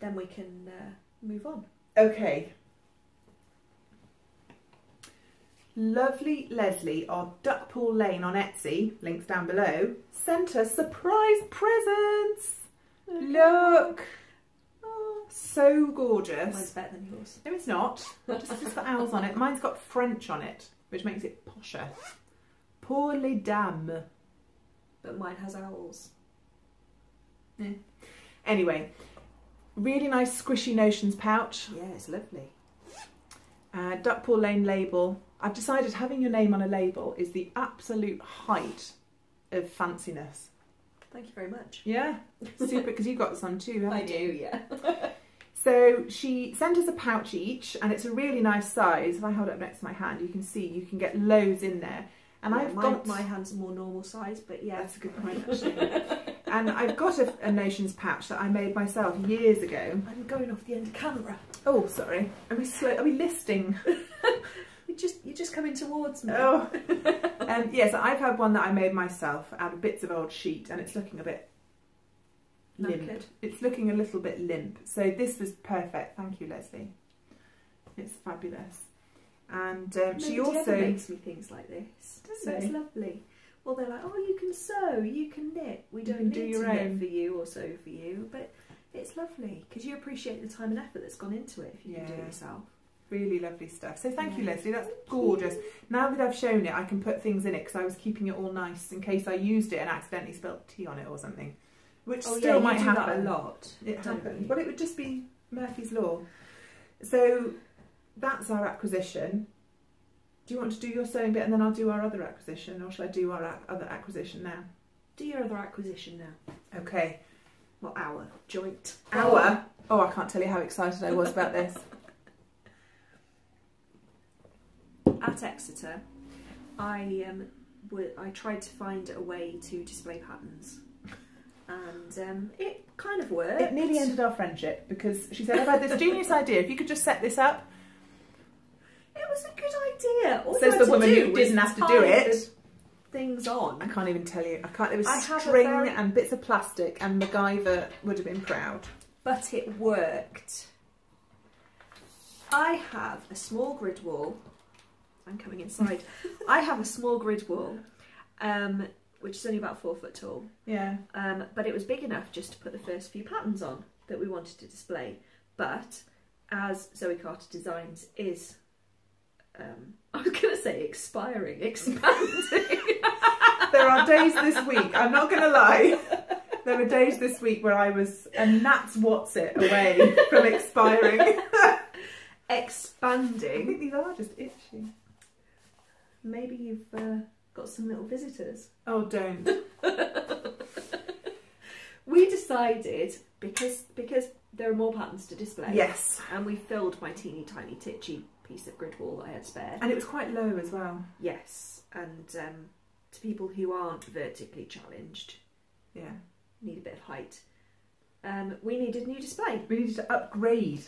Then we can move on. Okay. Lovely Leslie of Duckpool Lane on Etsy, links down below, sent us surprise presents. Look. Oh, so gorgeous. Mine's better than yours. No, it's not. It's just got owls on it. Mine's got French on it, which makes it posher. Pour les dames. But mine has owls. Yeah. Anyway, really nice squishy notions pouch. Yeah, it's lovely. Duckpool Lane label. I've decided having your name on a label is the absolute height of fanciness. Thank you very much. Yeah, super, because you've got this on too, haven't you? I do, yeah. So she sent us a pouch each, and it's a really nice size. If I hold it up next to my hand, you can see you can get loads in there. And yeah, I've got my hand's a more normal size, but yeah, that's a good point actually. And I've got a Notions pouch that I made myself years ago. I'm going off the end of camera. Oh, sorry. Are we slow? Are we listing? You're just coming towards me. Oh. Yes, I've had one that I made myself out of bits of old sheet, and it's looking a bit limp. It's looking a little bit limp. So this was perfect. Thank you, Leslie. It's fabulous. And she also makes me things like this. So it's lovely. Well, they're like, oh, you can sew, you can knit. We don't need to knit for you or sew for you, but it's lovely because you appreciate the time and effort that's gone into it if you can do it yourself. Really lovely stuff. So thank you, Leslie. That's gorgeous. Now that I've shown it, I can put things in it because I was keeping it all nice in case I used it and accidentally spilled tea on it or something, which still might happen. That a lot. It happens. Well, it would just be Murphy's Law. So that's our acquisition. Do you want to do your sewing bit and then I'll do our other acquisition, or shall I do our other acquisition now? Do your other acquisition now. Okay. Well, our joint. Our? Oh, I can't tell you how excited I was about this. At Exeter, I tried to find a way to display patterns, and it kind of worked. It nearly ended our friendship because she said, I've had this genius idea, if you could just set this up. It was a good idea. All says the woman who didn't have to do it. Things on. I can't even tell you. I can't. There was string and bits of plastic, and MacGyver would have been proud. But it worked. I have a small grid wall. I'm coming inside. I have a small grid wall, which is only about 4 foot tall. Yeah. But it was big enough just to put the first few patterns on that we wanted to display. But as Zoe Carter Designs is, I was going to say expanding. There are days this week, I'm not going to lie, there were days this week where I was a gnat's what's-it away from expiring. Expanding. I think these are just itchy. Maybe you've got some little visitors. Oh, don't. We decided, because there are more patterns to display. Yes. And we filled my teeny tiny titchy piece of grid wall that I had spare. And it was quite low as well. Yes. And to people who aren't vertically challenged, need a bit of height, we needed a new display. We needed to upgrade.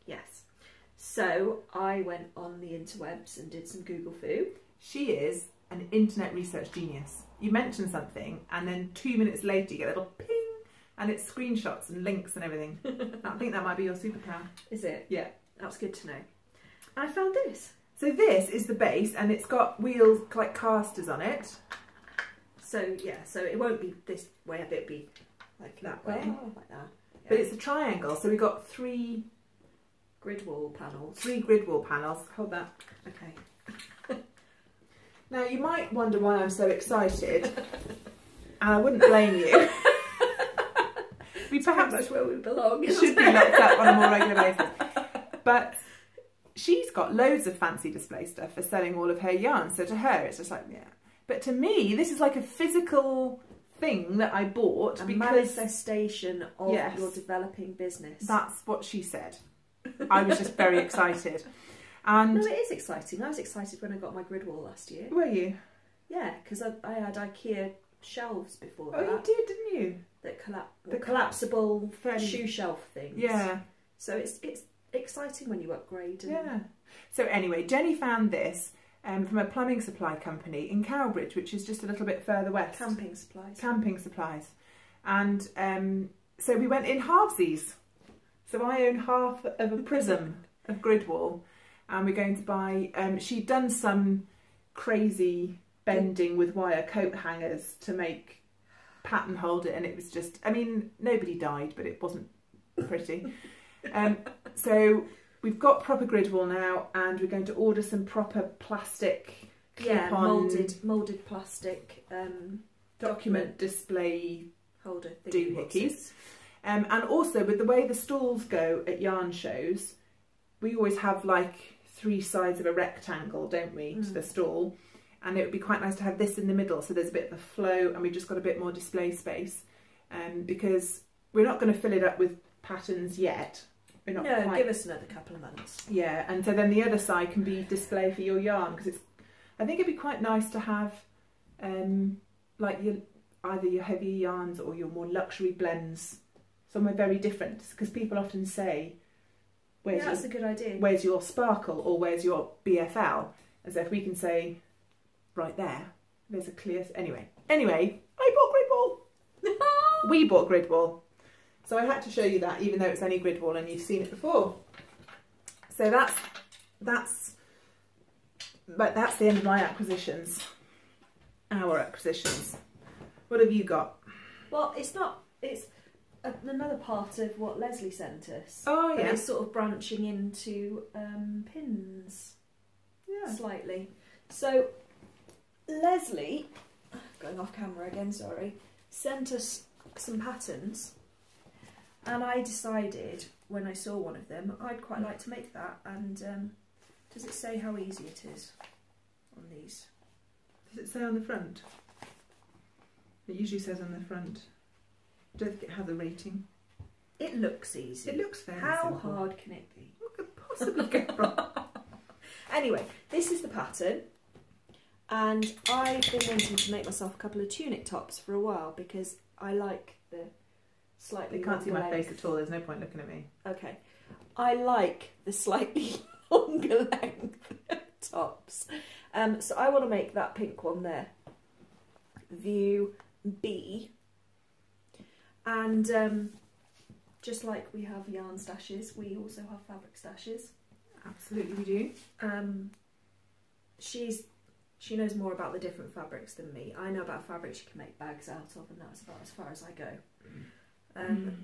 Yes. So I went on the interwebs and did some Google foo. She is an internet research genius. You mention something and then 2 minutes later you get a little ping and it's screenshots and links and everything. I think that might be your superpower. Is it? Yeah. That's good to know. And I found this. So this is the base and it's got wheels like casters on it. So yeah, so it won't be this way, it'll be like that way. Oh. Like that. Yeah. But it's a triangle, so we've got 3 grid wall panels. 3 grid wall panels. Hold that. Okay. Now you might wonder why I'm so excited, and I wouldn't blame you. We perhaps that's where we belong. Should be looked up on a more regular basis. But she's got loads of fancy display stuff for selling all of her yarn, so to her it's just like, yeah. But to me, this is like a physical thing that I bought a because manifestation of your developing business. That's what she said. I was just very excited. And no, it is exciting. I was excited when I got my grid wall last year. Were you? Yeah, because I had IKEA shelves before that. Oh, you did, didn't you? The collapsible shoe shelf things. Yeah. So it's exciting when you upgrade. And yeah. So anyway, Jenny found this from a plumbing supply company in Cowbridge, which is just a little bit further west. Camping supplies. Camping supplies. And so we went in halvesies. So I own half of a prism of Gridwall, and we're going to buy, she'd done some crazy bending with wire coat hangers to make pattern hold it, and it was just, I mean, nobody died, but it wasn't pretty. So we've got proper Gridwall now, and we're going to order some proper plastic clip-on moulded plastic document display holder doohickeys. And also, with the way the stalls go at yarn shows, we always have like 3 sides of a rectangle, don't we, to the stall, and it would be quite nice to have this in the middle, so there's a bit of a flow and we've just got a bit more display space, because we're not going to fill it up with patterns yet. We're not quite... give us another couple of months. Yeah, and so then the other side can be display for your yarn, because it's, I think it'd be quite nice to have like either your heavier yarns or your more luxury blends somewhere very different, because people often say, that's a good idea. Where's your sparkle, or where's your BFL? And so if we can say, right there's a clear... Anyway, I bought Gridwall! We bought Gridwall. So I had to show you that, even though it's only Gridwall and you've seen it before. So that's the end of my acquisitions. Our acquisitions. What have you got? Well, it's another part of what Leslie sent us. Oh yeah. But it's sort of branching into pins slightly. So Leslie, going off camera again, sorry, sent us some patterns, and I decided when I saw one of them I'd quite like to make that. And does it say how easy it is on these? Does it say on the front? It usually says on the front. I don't think it has a rating. It looks easy. It looks very How simple. hard can it be? What could possibly go wrong? Anyway, this is the pattern, and I've been wanting to make myself a couple of tunic tops for a while, because I like the slightly... You can't see my longer face length. at all, there's no point looking at me. Okay. I like the slightly longer length tops. So I want to make that pink one there. View B. And just like we have yarn stashes, we also have fabric stashes. Absolutely we do. She knows more about the different fabrics than me. I know about fabrics you can make bags out of, and that's about as far as I go.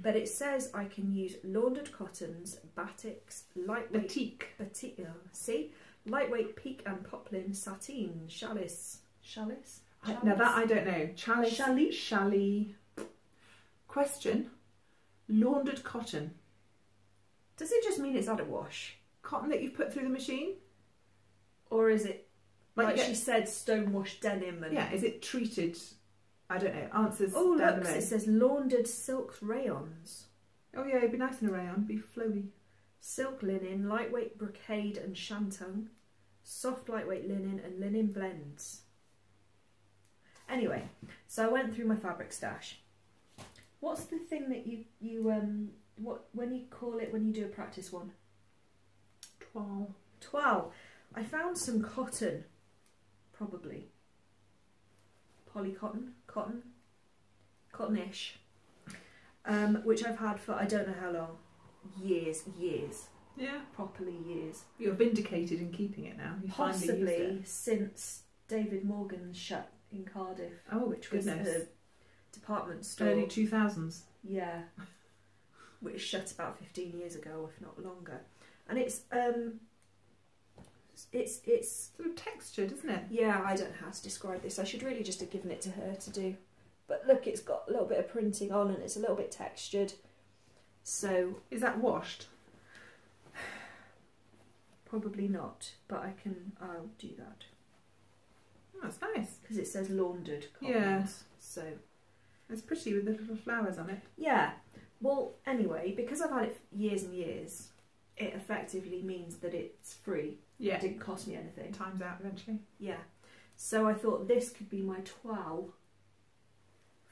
But it says I can use laundered cottons, batiks, lightweight... Batik. Lightweight peak and poplin, sateen, chalice. Now that I don't know. Chalet. Question. Laundered cotton. Does it just mean it's had a wash? Cotton that you've put through the machine? Or is it, like yeah. she said, stonewashed denim? And... Yeah, is it treated? I don't know. Answers oh, down look, the road. it says laundered silk rayons. Oh yeah, it'd be nice in a rayon, be flowy. Silk linen, lightweight brocade and shantung, soft lightweight linen and linen blends. Anyway, so I went through my fabric stash. What's the thing that when you call it when you do a practice one? Toile. I found some cotton, probably polycotton, cottonish, which I've had for I don't know how long, years. Yeah, properly years. You're vindicated in keeping it now. You possibly since David Morgan's shut in Cardiff. Oh, which goodness! A department store. Early 2000s. Yeah, which shut about 15 years ago, if not longer. And it's sort of textured, isn't it? Yeah, I don't know how to describe this. I should really just have given it to her to do. But look, it's got a little bit of printing on, and it's a little bit textured. So is that washed? Probably not, but I'll do that. Oh, that's nice. Because it says laundered cottons. Yeah. So it's pretty with the little flowers on it. Yeah. Well, anyway, because I've had it for years and years, it effectively means that it's free. Yeah. It didn't cost me anything. Time's out eventually. Yeah. So I thought this could be my toile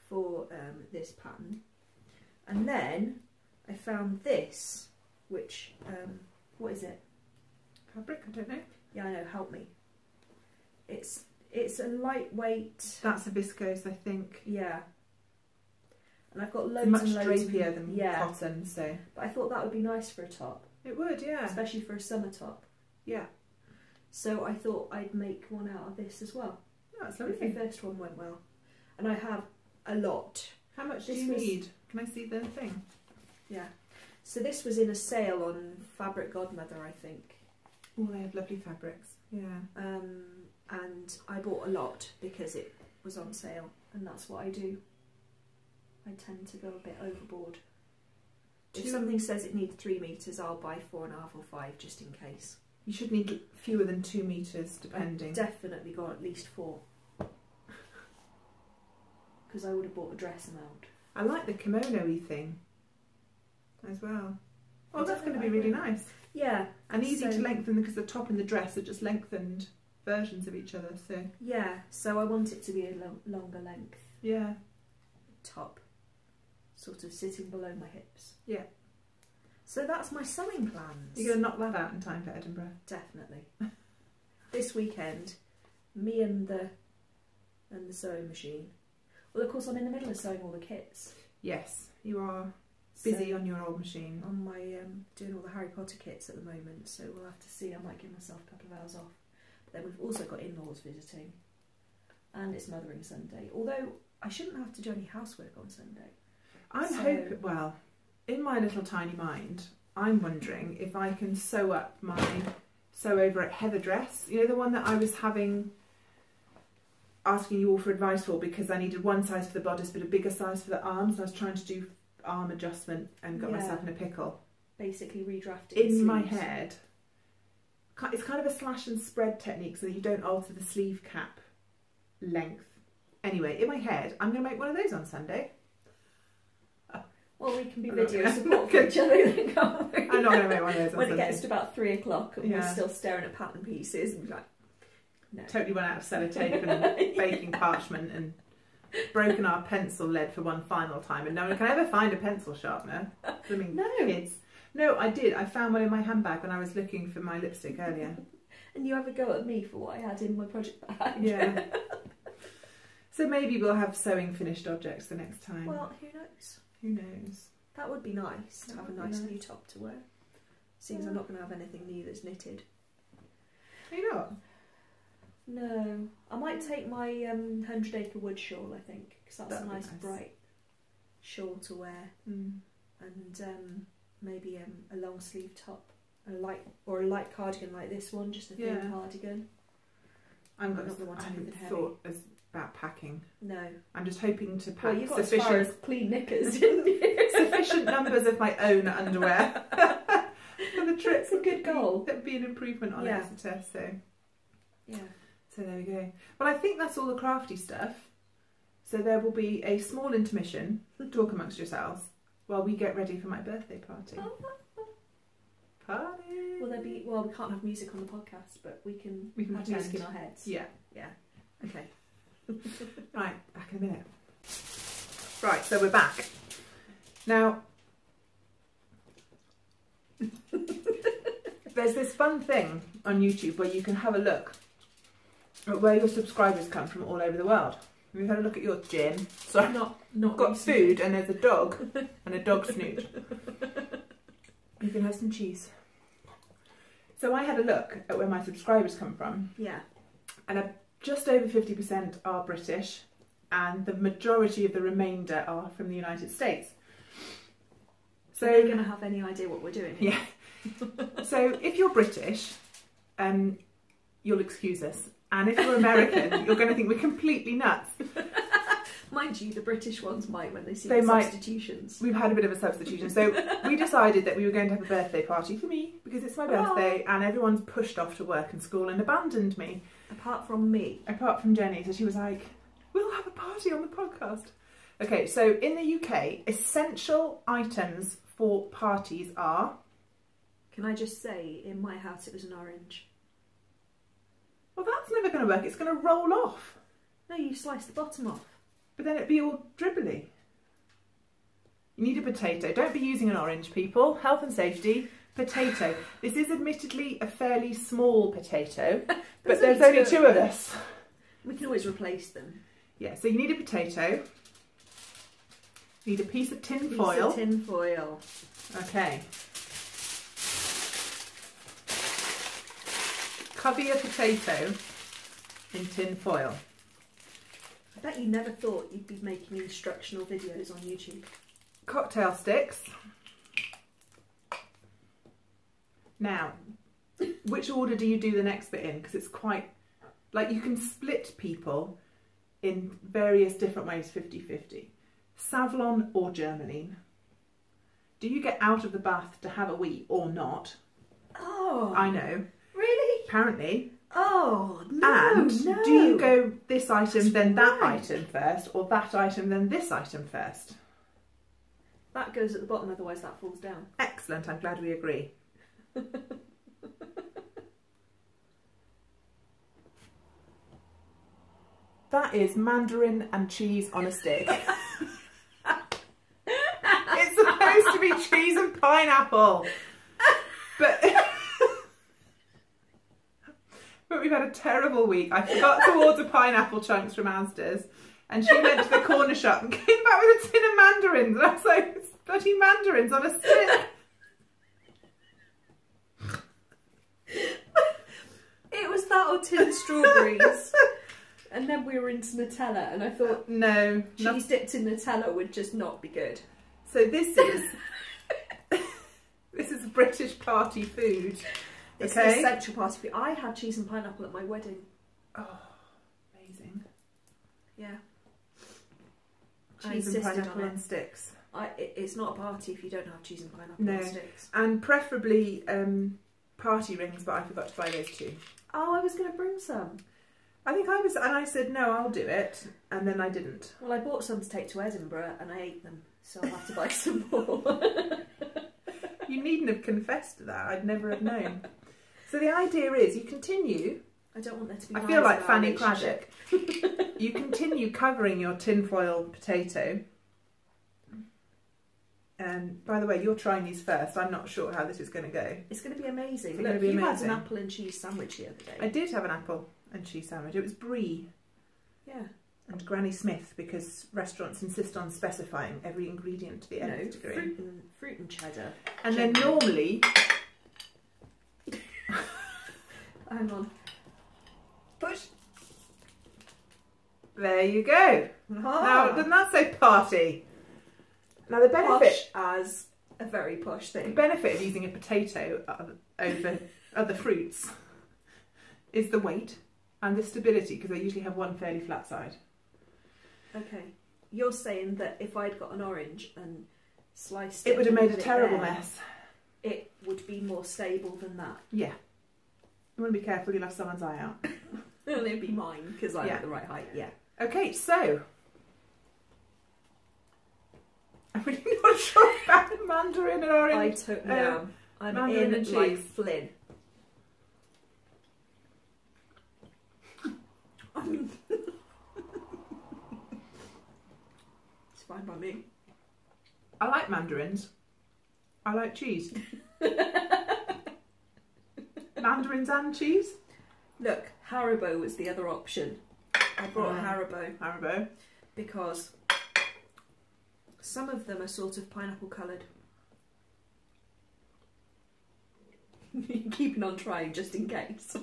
for this pattern. And then I found this, which, what is it? Fabric? I don't know. Yeah, I know, help me. It's a lightweight... That's a viscose, I think. Yeah. And I've got loads It's much and loads drapier than cotton, so... But I thought that would be nice for a top. It would, yeah. Especially for a summer top. Yeah. So I thought I'd make one out of this as well. Oh, that's lovely. If the first one went well. And I have a lot. How much do you need? Can I see the thing? Yeah. So this was in a sale on Fabric Godmother, I think. Oh, they have lovely fabrics. Yeah. And I bought a lot because it was on sale, and that's what I do. I tend to go a bit overboard. If something says it needs 3 metres, I'll buy 4.5 or 5 just in case. You should need fewer than 2 metres, depending. I've definitely got at least 4. Because I would have bought a dress amount. I like the kimono-y thing as well. Oh, that's going to be really nice. Yeah. And easy to lengthen because the top and the dress are just lengthened versions of each other. So yeah, so I want it to be a longer length. Yeah. Top. Sort of sitting below my hips. Yeah. So that's my sewing plans. You're going to knock that out in time for Edinburgh? Definitely. This weekend, me and the sewing machine. Well, of course, I'm in the middle of sewing all the kits. Yes, you are busy on your old machine. On my doing all the Harry Potter kits at the moment, so we'll have to see. I might give myself a couple of hours off. But then we've also got in-laws visiting, and it's Mothering Sunday. Although I shouldn't have to do any housework on Sunday. I'm hoping. Well, in my little tiny mind, I'm wondering if I can sew up my sew over at Heather dress. You know, the one that I was asking you all for advice for because I needed one size for the bodice but a bigger size for the arms, and I was trying to do arm adjustment and got myself in a pickle. Basically redrafted in my head. It's kind of a slash and spread technique so that you don't alter the sleeve cap length. Anyway, in my head, I'm going to make one of those on Sunday. Well, we can be video support for each other then, can't we? I'm not going to make one of those on when Sunday. It gets to about 3 o'clock and we're still staring at pattern pieces and like, no. Totally run out of sellotape and baking parchment and broken our pencil lead for one final time, and no one can ever find a pencil sharpener. I mean, no. Kids. No, I did. I found one in my handbag when I was looking for my lipstick earlier. And you have a go at me for what I had in my project bag. Yeah. So maybe we'll have sewing finished objects the next time. Well, who knows? Who knows? That would be nice to have a nice new top to wear. Seems I'm not going to have anything new that's knitted. Are you not? No. I might take my 100 Acre Wood shawl, I think, because that's a nice bright shawl to wear. And maybe a long sleeve top. A light cardigan like this one, just a thin cardigan. I'm not the one to thought about packing. No. I'm just hoping to pack you got as far as clean knickers, didn't you? Sufficient numbers of my own underwear for the trip. It's a good goal. That would be an improvement on Exeter, so yeah. So there we go. Well, I think that's all the crafty stuff. So there will be a small intermission, talk amongst yourselves, while we get ready for my birthday party. Party! Will there be? Well, we can't have music on the podcast, but we can have pretend. music in our heads. Yeah. Yeah. Okay. Right, back in a minute. Right, so we're back. Now, there's this fun thing on YouTube where you can have a look at where your subscribers come from all over the world. We've had a look at your gym. So not got food, and there's a dog and a dog snoot. You can have some cheese. So I had a look at where my subscribers come from. Yeah. And just over 50% are British, and the majority of the remainder are from the United States. So are they going to have any idea what we're doing here? Yeah. So if you're British, you'll excuse us. And if you're American, you're going to think we're completely nuts. Mind you, the British ones might when they see the substitutions. We've had a bit of a substitution. So we decided that we were going to have a birthday party for me, because it's my birthday, and everyone's pushed off to work and school and abandoned me. Apart from me. Apart from Jenny. So she was like, we'll have a party on the podcast. Okay, so in the UK, essential items for parties are... Can I just say, in my house it was an orange. Well, that's never going to work. It's going to roll off. No, you slice the bottom off. But then it'd be all dribbly. You need a potato. Don't be using an orange, people. Health and safety. Potato. This is admittedly a fairly small potato, but there's only two of us. We can always replace them. Yeah, so you need a potato. Need a piece of tin foil. Tin foil. Okay. Cover your potato in tin foil. I bet you never thought you'd be making instructional videos on YouTube. Cocktail sticks. Now, which order do you do the next bit in? Because it's quite, like, you can split people in various different ways, 50-50. Savlon or Germaline? Do you get out of the bath to have a wee or not? Oh. I know. Really? Apparently. Oh, no, And no. do you go this item, then that right. item first, or that item, then this item first? That goes at the bottom, otherwise that falls down. Excellent, I'm glad we agree. That is mandarin and cheese on a stick. It's supposed to be cheese and pineapple. But we've had a terrible week. I forgot to order pineapple chunks from Asda's, and she went to the corner shop and came back with a tin of mandarins. And I was like, it's bloody mandarins on a stick. It was that or tin strawberries. And then we were into Nutella, and I thought, no, cheese dipped in Nutella would just not be good. So this is British party food. It's Okay. an essential party food. I had cheese and pineapple at my wedding. Oh, amazing. Yeah. Cheese and pineapple on sticks. It's not a party if you don't have cheese and pineapple on sticks. And preferably party rings, but I forgot to buy those too. Oh, I was going to bring some. I think I was, and I said, no, I'll do it. And then I didn't. Well, I bought some to take to Edinburgh and I ate them, so I'll have to buy some more. You needn't have confessed to that. I'd never have known. So the idea is you continue. I don't want there to be. I feel like Fanny Craddock. You continue covering your tinfoil potato. And by the way, you're trying these first. I'm not sure how this is going to go. It's going to be amazing. It's Look, going to be you amazing. had an apple and cheese sandwich the other day. I did have an apple and cheese sandwich. It was brie. Yeah. And Granny Smith, because restaurants insist on specifying every ingredient to the nth degree. Fruit and cheddar. And then normally... Hang on. Push. There you go. Now, doesn't that say party? Now the benefit... Posh as a very posh thing. The benefit of using a potato over other fruits is the weight and the stability, because they usually have one fairly flat side. Okay. You're saying that if I'd got an orange and sliced it would have made a put terrible there, mess. It would be more stable than that. Yeah. You want to be careful, you'll have someone's eye out. And it'd be mine, because I'm at the right height, yeah. Okay, so... I'm really not sure about mandarin and orange. I totally am. I'm mandarin in and like cheese. Flynn. It's fine by me. I like mandarins. I like cheese. Mandarins and cheese? Look, Haribo was the other option. I brought Haribo. Haribo. Because some of them are sort of pineapple coloured. Keeping on trying just in case.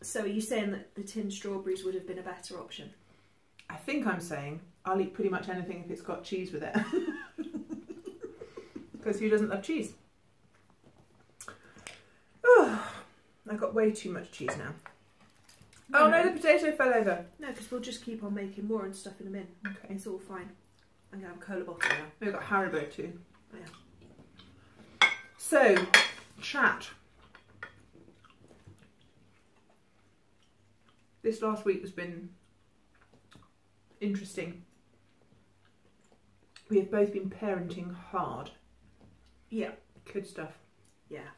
So are you saying that the tin strawberries would have been a better option? I think I'm saying I'll eat pretty much anything if it's got cheese with it. Because who doesn't love cheese? Oh, I've got way too much cheese now. Oh no, the potato fell over. No, because we'll just keep on making more and stuffing them in. Okay. It's all fine. I'm going to have a cola bottle now. We've got Haribo too. Yeah. So, chat. This last week has been interesting. We have both been parenting hard. Yeah. Good stuff. Yeah.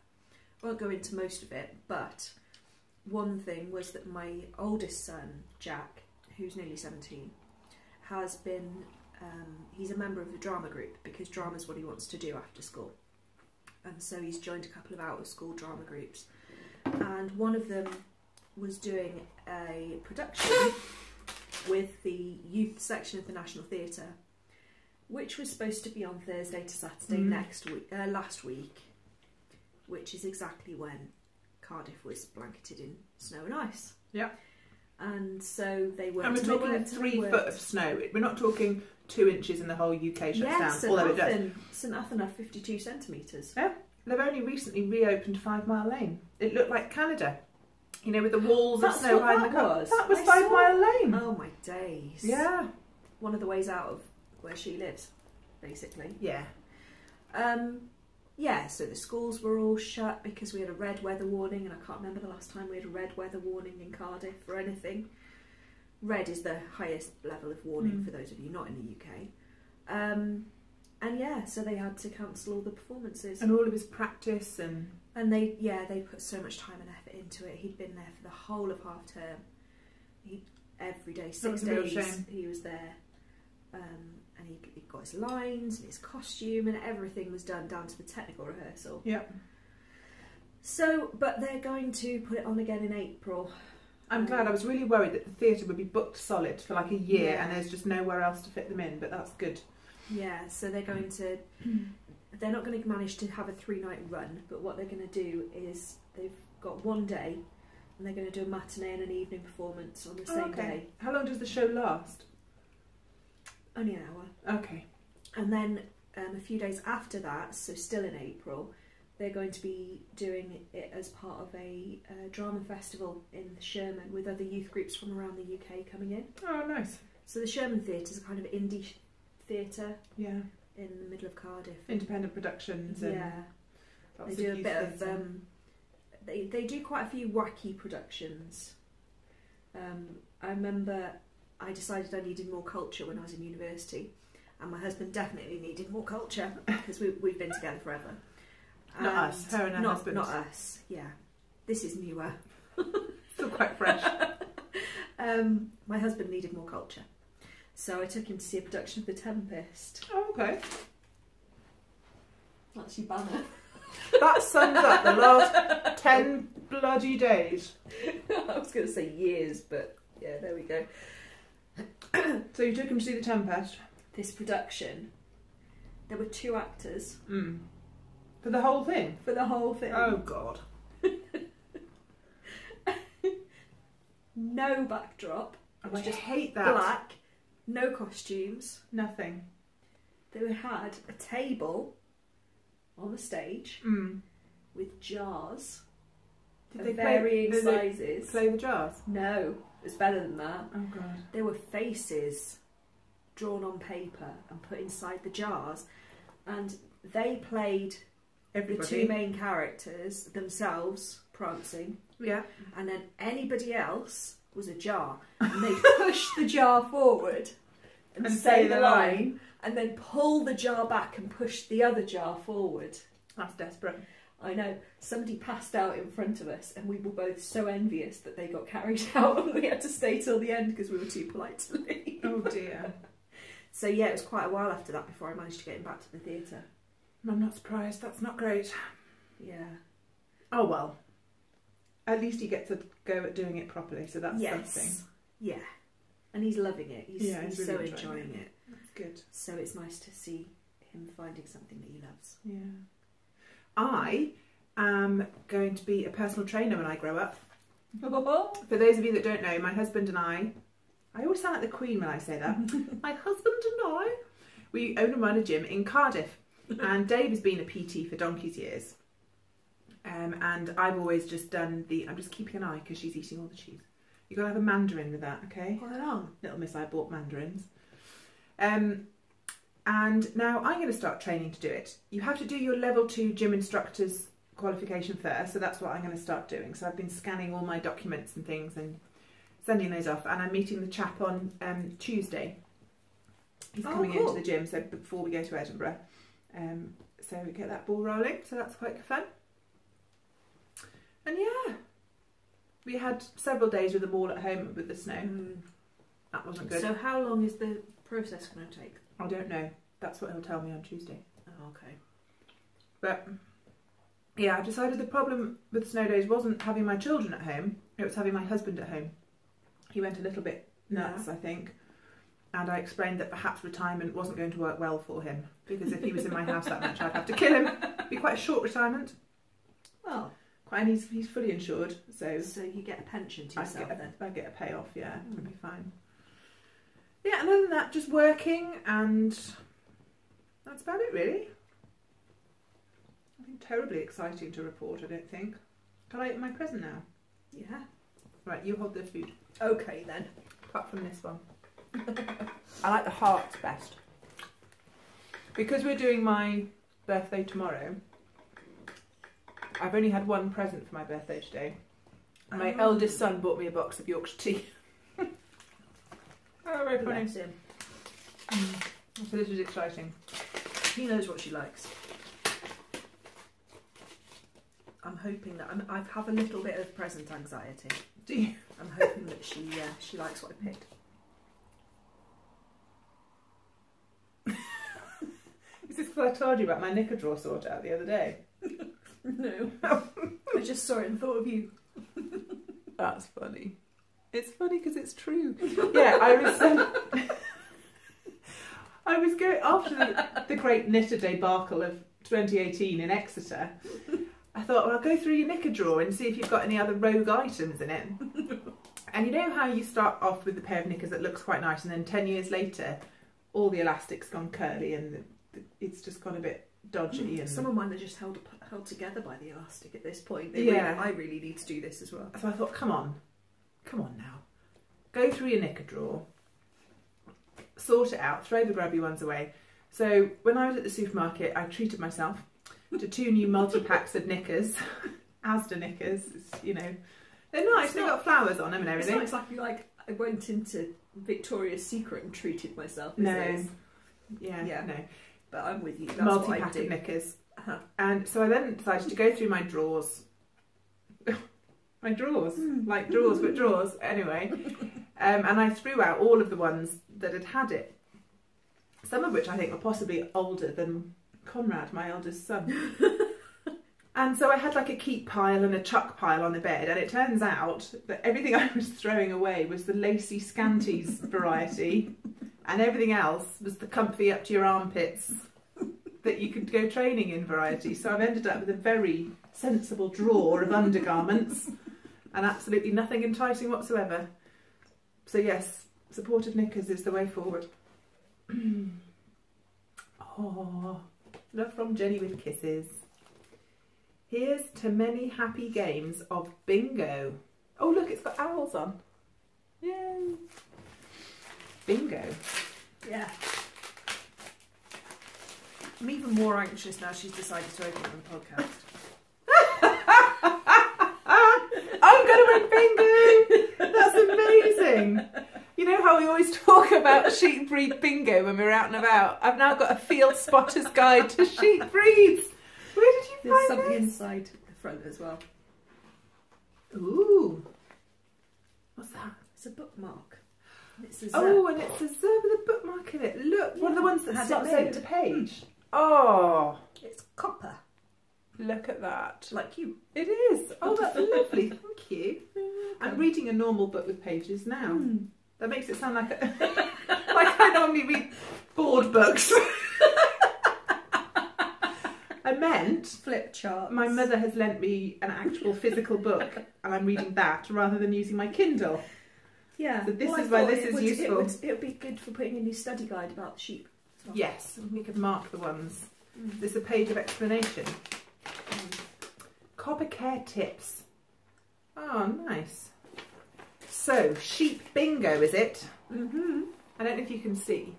I won't go into most of it, but one thing was that my oldest son, Jack, who's nearly 17, has been, he's a member of the drama group because drama is what he wants to do after school. And so he's joined a couple of out-of-school drama groups. And one of them was doing a production with the youth section of the National Theatre, which was supposed to be on Thursday to Saturday last week, which is exactly when Cardiff was blanketed in snow and ice. Yeah. And so they worked. And we're talking 3 foot of snow. We're not talking 2 inches and the whole UK shuts down, although it does. St Athan had 52 centimetres. Yeah. They've only recently reopened 5 Mile Lane. It looked like Canada. You know, with the walls of snow behind the car. That was 5 Mile Lane. Oh my days. Yeah. One of the ways out of where she lives, basically. Yeah. Yeah, so the schools were all shut because we had a red weather warning, and I can't remember the last time we had a red weather warning in Cardiff for anything. Red is the highest level of warning for those of you not in the UK. And yeah, so they had to cancel all the performances. And all of his practice and they put so much time and effort into it. He'd been there for the whole of half term. Every day, 6 days, he was there. And he got his lines and his costume and everything was done down to the technical rehearsal. Yeah. So, but they're going to put it on again in April. I'm glad. I was really worried that the theatre would be booked solid for like a year and there's just nowhere else to fit them in, but that's good. Yeah, so they're going to... They're not going to manage to have a 3-night run, but what they're going to do is they've got 1 day and they're going to do a matinee and an evening performance on the same day. How long does the show last? Only an hour. Okay. And then a few days after that, so still in April, they're going to be doing it as part of a drama festival in the Sherman with other youth groups from around the UK coming in. Oh, nice. So the Sherman Theatre is a kind of indie theatre in the middle of Cardiff. Independent productions. And they do a bit of... They do quite a few wacky productions. I remember... I decided I needed more culture when I was in university, and my husband definitely needed more culture because we've been together forever. Not us, her and her husband. Not us, yeah. This is newer. Still quite fresh. My husband needed more culture, so I took him to see a production of The Tempest. Oh, okay. That's your banner. That sums up the last 10 bloody days. I was going to say years, but yeah, there we go. So you took him to see The Tempest? This production, there were 2 actors. For the whole thing? For the whole thing. Oh, God. No backdrop. I just hate that. Black. No costumes. Nothing. They had a table on the stage with jars of varying sizes. Play the jars? No. It's better than that. Oh God. There were faces drawn on paper and put inside the jars, and they played the 2 main characters themselves prancing. Yeah. And then anybody else was a jar, and they push the jar forward and say the line, and then pull the jar back and push the other jar forward. That's desperate. I know. Somebody passed out in front of us and we were both so envious that they got carried out and we had to stay till the end because we were too polite to leave. Oh dear. So yeah, it was quite a while after that before I managed to get him back to the theatre. I'm not surprised. That's not great. Yeah. Oh well. At least he gets a go at doing it properly, so that's something. Yeah. And he's loving it. He's really so enjoying it. That's good. So it's nice to see him finding something that he loves. Yeah. I am going to be a personal trainer when I grow up. For those of you that don't know, my husband and I always sound like the Queen when I say that. My husband and I, we own and run a gym in Cardiff. And Dave has been a PT for donkey's years. And I've always just done I'm just keeping an eye because she's eating all the cheese. You've got to have a mandarin with that, okay? Little miss, I bought mandarins. And now I'm going to start training to do it. You have to do your level 2 gym instructor's qualification first, so that's what I'm going to start doing. So I've been scanning all my documents and things and sending those off, and I'm meeting the chap on Tuesday. He's coming into the gym, so before we go to Edinburgh. So we get that ball rolling, so that's quite fun. And yeah, we had several days with them all at home with the snow. That wasn't good. So how long is the process going to take? I don't know. That's what he'll tell me on Tuesday. Oh, okay. But yeah, I decided the problem with snow days wasn't having my children at home, it was having my husband at home. He went a little bit nuts, I think. And I explained that perhaps retirement wasn't going to work well for him, because if he was in my house that much, I'd have to kill him. It'd be quite a short retirement. Well, and he's fully insured, so you get a pension to yourself then. I get a payoff, yeah, it'll be fine. Yeah, and other than that, just working, and that's about it really. Nothing terribly exciting to report, I don't think. Can I eat my present now? Yeah. Right, you hold the food. Okay then. Apart from this one. I like the hearts best. Because we're doing my birthday tomorrow, I've only had one present for my birthday today. My eldest son bought me a box of Yorkshire tea. Oh, very funny. Bless him. So this was exciting. He knows what she likes. I'm hoping that I have a little bit of present anxiety. Do you? I'm hoping that she likes what I picked. Is this because I told you about my knicker drawer sort out the other day? No. I just saw it and thought of you. That's funny. It's funny because it's true. Yeah, I was going after the great knitter debacle of 2018 in Exeter. I thought, well, I'll go through your knicker drawer and see if you've got any other rogue items in it. And you know how you start off with the pair of knickers that looks quite nice, and then 10 years later, all the elastic's gone curly and it's just gone a bit dodgy. And some of mine are just held together by the elastic at this point. I really need to do this as well. So I thought, come on now. Go through your knicker drawer, sort it out, throw the grubby ones away. So when I was at the supermarket, I treated myself to 2 new multi-packs of knickers, Asda knickers, you know. They're nice, they've got flowers on them and everything. It's not exactly like I went into Victoria's Secret and treated myself. No. Yeah, no. But I'm with you. That's multi-pack of knickers. And so I then decided to go through my drawers. My drawers, like drawers, but drawers. Anyway, and I threw out all of the ones that had it. Some of which I think were possibly older than Conrad, my eldest son. And so I had like a keep pile and a chuck pile on the bed, and it turns out that everything I was throwing away was the lacy scanties variety, and everything else was the comfy up to your armpits that you could go training in variety. So I've ended up with a very sensible drawer of undergarments and absolutely nothing enticing whatsoever. So yes, supportive knickers is the way forward. Oh, love from Jenny with kisses. Here's to many happy games of bingo. Oh look, it's got owls on. Yay! Bingo. Yeah. I'm even more anxious now she's decided to open the podcast. I'm going to win bingo! That's amazing! You know how we always talk about sheep breed bingo when we're out and about? I've now got a field spotter's guide to sheep breeds. Where did you There's find something this? inside the front as well. Ooh. What's that? It's a bookmark. It's a oh, and it's a Z with a bookmark in it. Look, one of the ones that Had it slots made. over the page. Oh, It's copper. look at that. Like you. It is. Oh, that's lovely. Thank you. I'm reading a normal book with pages now. That makes it sound like like I normally read board books. I meant Flip chart. my mother has lent me an actual physical book, and I'm reading that rather than using my Kindle. Yeah. So this is why this is useful. It would be good for putting in your study guide about the sheep. Well. Yes, we could mark the ones. There's a page of explanation. Copper care tips. Oh, nice. So, sheep bingo, is it? Mm-hmm. I don't know if you can see,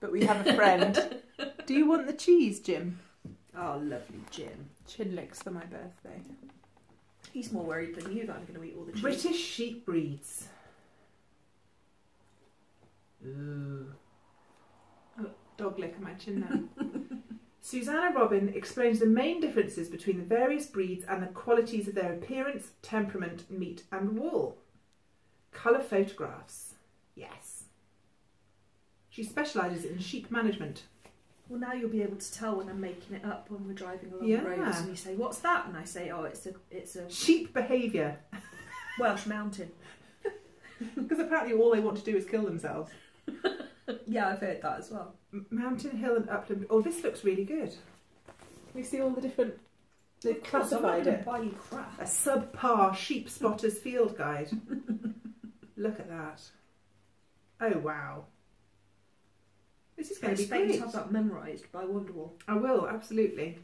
but we have a friend. Do you want the cheese, Jim? Oh, lovely Jim. Chin licks for my birthday. He's more worried than you that I'm going to eat all the cheese. British sheep breeds. Ooh. Oh, dog lick on my chin now. Susannah Robin explains the main differences between the various breeds and the qualities of their appearance, temperament, meat and wool. Colour photographs. Yes. She specialises in sheep management. Well, now you'll be able to tell when I'm making it up when we're driving along Yeah. the roads, and you say, "What's that?" And I say, "Oh, it's a Sheep behaviour. Welsh mountain." Because apparently all they want to do is kill themselves. Yeah, I've heard that as well. Mountain, hill and upland. Oh, this looks really good. You see all the different... They've classified it. Buy you crap. A subpar sheep spotter's field guide. Look at that. Oh, wow. This is going to be great. To have that memorised by Wonderwall. I will, absolutely.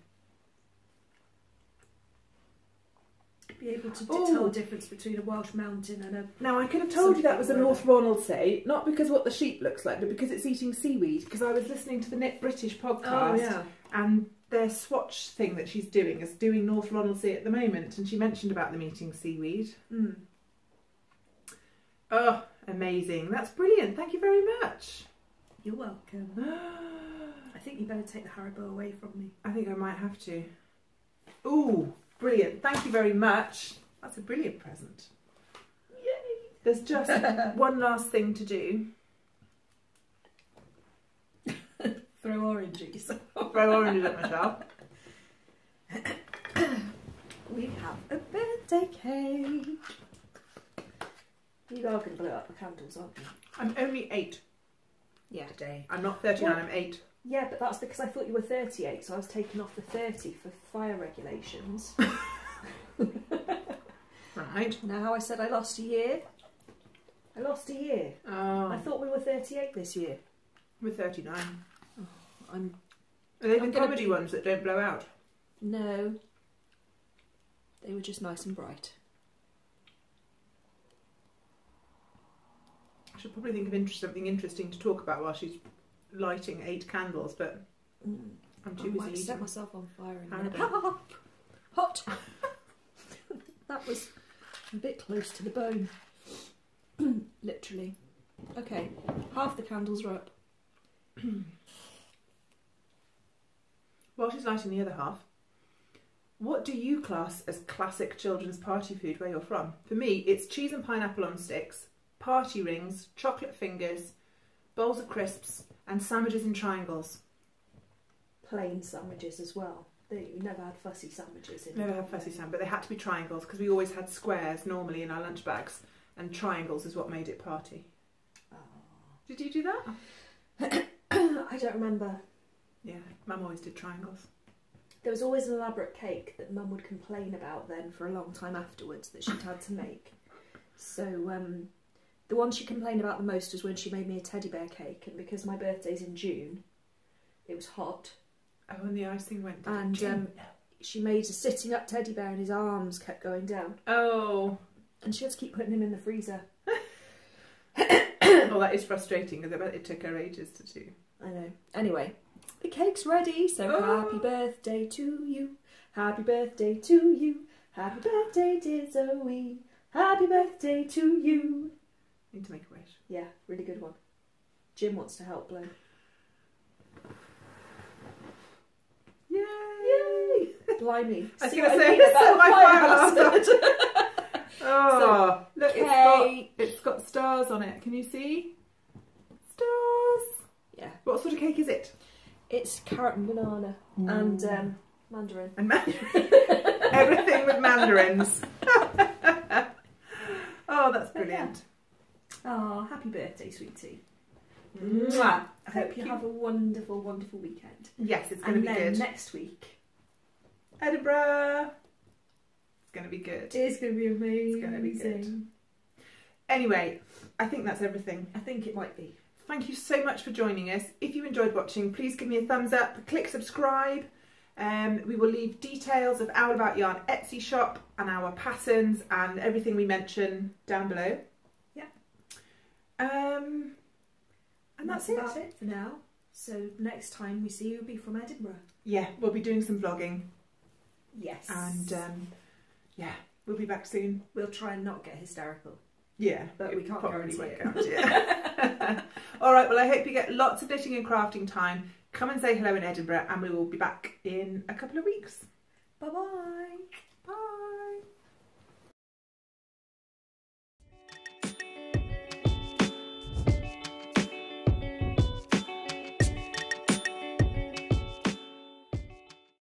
Be able to tell the difference between a Welsh mountain and a... Now, I could have told you that was a North Ronaldsay, not because what the sheep looks like, but because it's eating seaweed, because I was listening to the Knit British podcast, and their swatch thing that she's doing is doing North Ronaldsay at the moment, and she mentioned about them eating seaweed. Mm. Oh, amazing. That's brilliant. Thank you very much. You're welcome. I think you better take the Haribo away from me. I think I might have to. Ooh, brilliant. Thank you very much. That's a brilliant present. Yay! There's just one last thing to do. Throw oranges. Throw oranges at myself. We have a birthday cake. You are going to blow up the candles, aren't you? I'm only 8. Yeah. Today. I'm not 39, I'm 8. Yeah, but that's because I thought you were 38, so I was taking off the 30 for fire regulations. Right. Now how I said I lost a year? I lost a year. Oh. I thought we were 38 this year. We're 39. Oh, Are they the I'm comedy ones that don't blow out? No. They were just nice and bright. I should probably think of something interesting to talk about while she's lighting 8 candles, but I'm too busy I might set eating. myself on fire in a Haribo. minute. Hot! That was a bit close to the bone. Literally. Okay, half the candles are up. While she's lighting the other half, what do you class as classic children's party food where you're from? For me, it's cheese and pineapple on sticks, party rings, chocolate fingers, bowls of crisps, and sandwiches in triangles. Plain sandwiches as well. You never had fussy sandwiches in. Never had fussy sandwiches, but they had to be triangles because we always had squares normally in our lunch bags, and triangles is what made it party. Oh. Did you do that? I don't remember. Yeah, Mum always did triangles. There was always an elaborate cake that Mum would complain about then for a long time afterwards that she'd had to make. So the one she complained about the most was when she made me a teddy bear cake, and because my birthday's in June, it was hot. Oh, and the icing went down. And she made a sitting up teddy bear and his arms kept going down. Oh. And she had to keep putting him in the freezer. Oh, that is frustrating because I bet it took her ages to do. I know. Anyway, the cake's ready, so happy birthday to you. Happy birthday to you. Happy birthday, dear Zoe. Happy birthday to you. Need to make a wish. Yeah, really good one. Jim wants to help blow. Yay! Yay! Blimey. I was See going to what I say, mean it's about so my fire hazard? Oh, look, cake. it's got stars on it. Can you see? Stars. Yeah. What sort of cake is it? It's carrot and banana and mandarin. And everything with mandarins. Oh, that's brilliant. Oh, happy birthday, sweetie. Mwah. I hope you have a wonderful, wonderful weekend. Yes, it's going to be good. And then next week, Edinburgh. It's going to be good. It's going to be amazing. It's going to be good. Anyway, I think that's everything. I think it might be. Thank you so much for joining us. If you enjoyed watching, please give me a thumbs up, click subscribe. We will leave details of Owl About Yarn Etsy shop and our patterns and everything we mention down below. Yeah. And that's it. About it for now. So next time we see you will be from Edinburgh. Yeah, we'll be doing some vlogging. Yes. And yeah, we'll be back soon. We'll try and not get hysterical. Yeah, but we can't guarantee it. All right, well, I hope you get lots of knitting and crafting time. Come and say hello in Edinburgh, and we will be back in a couple of weeks. Bye-bye.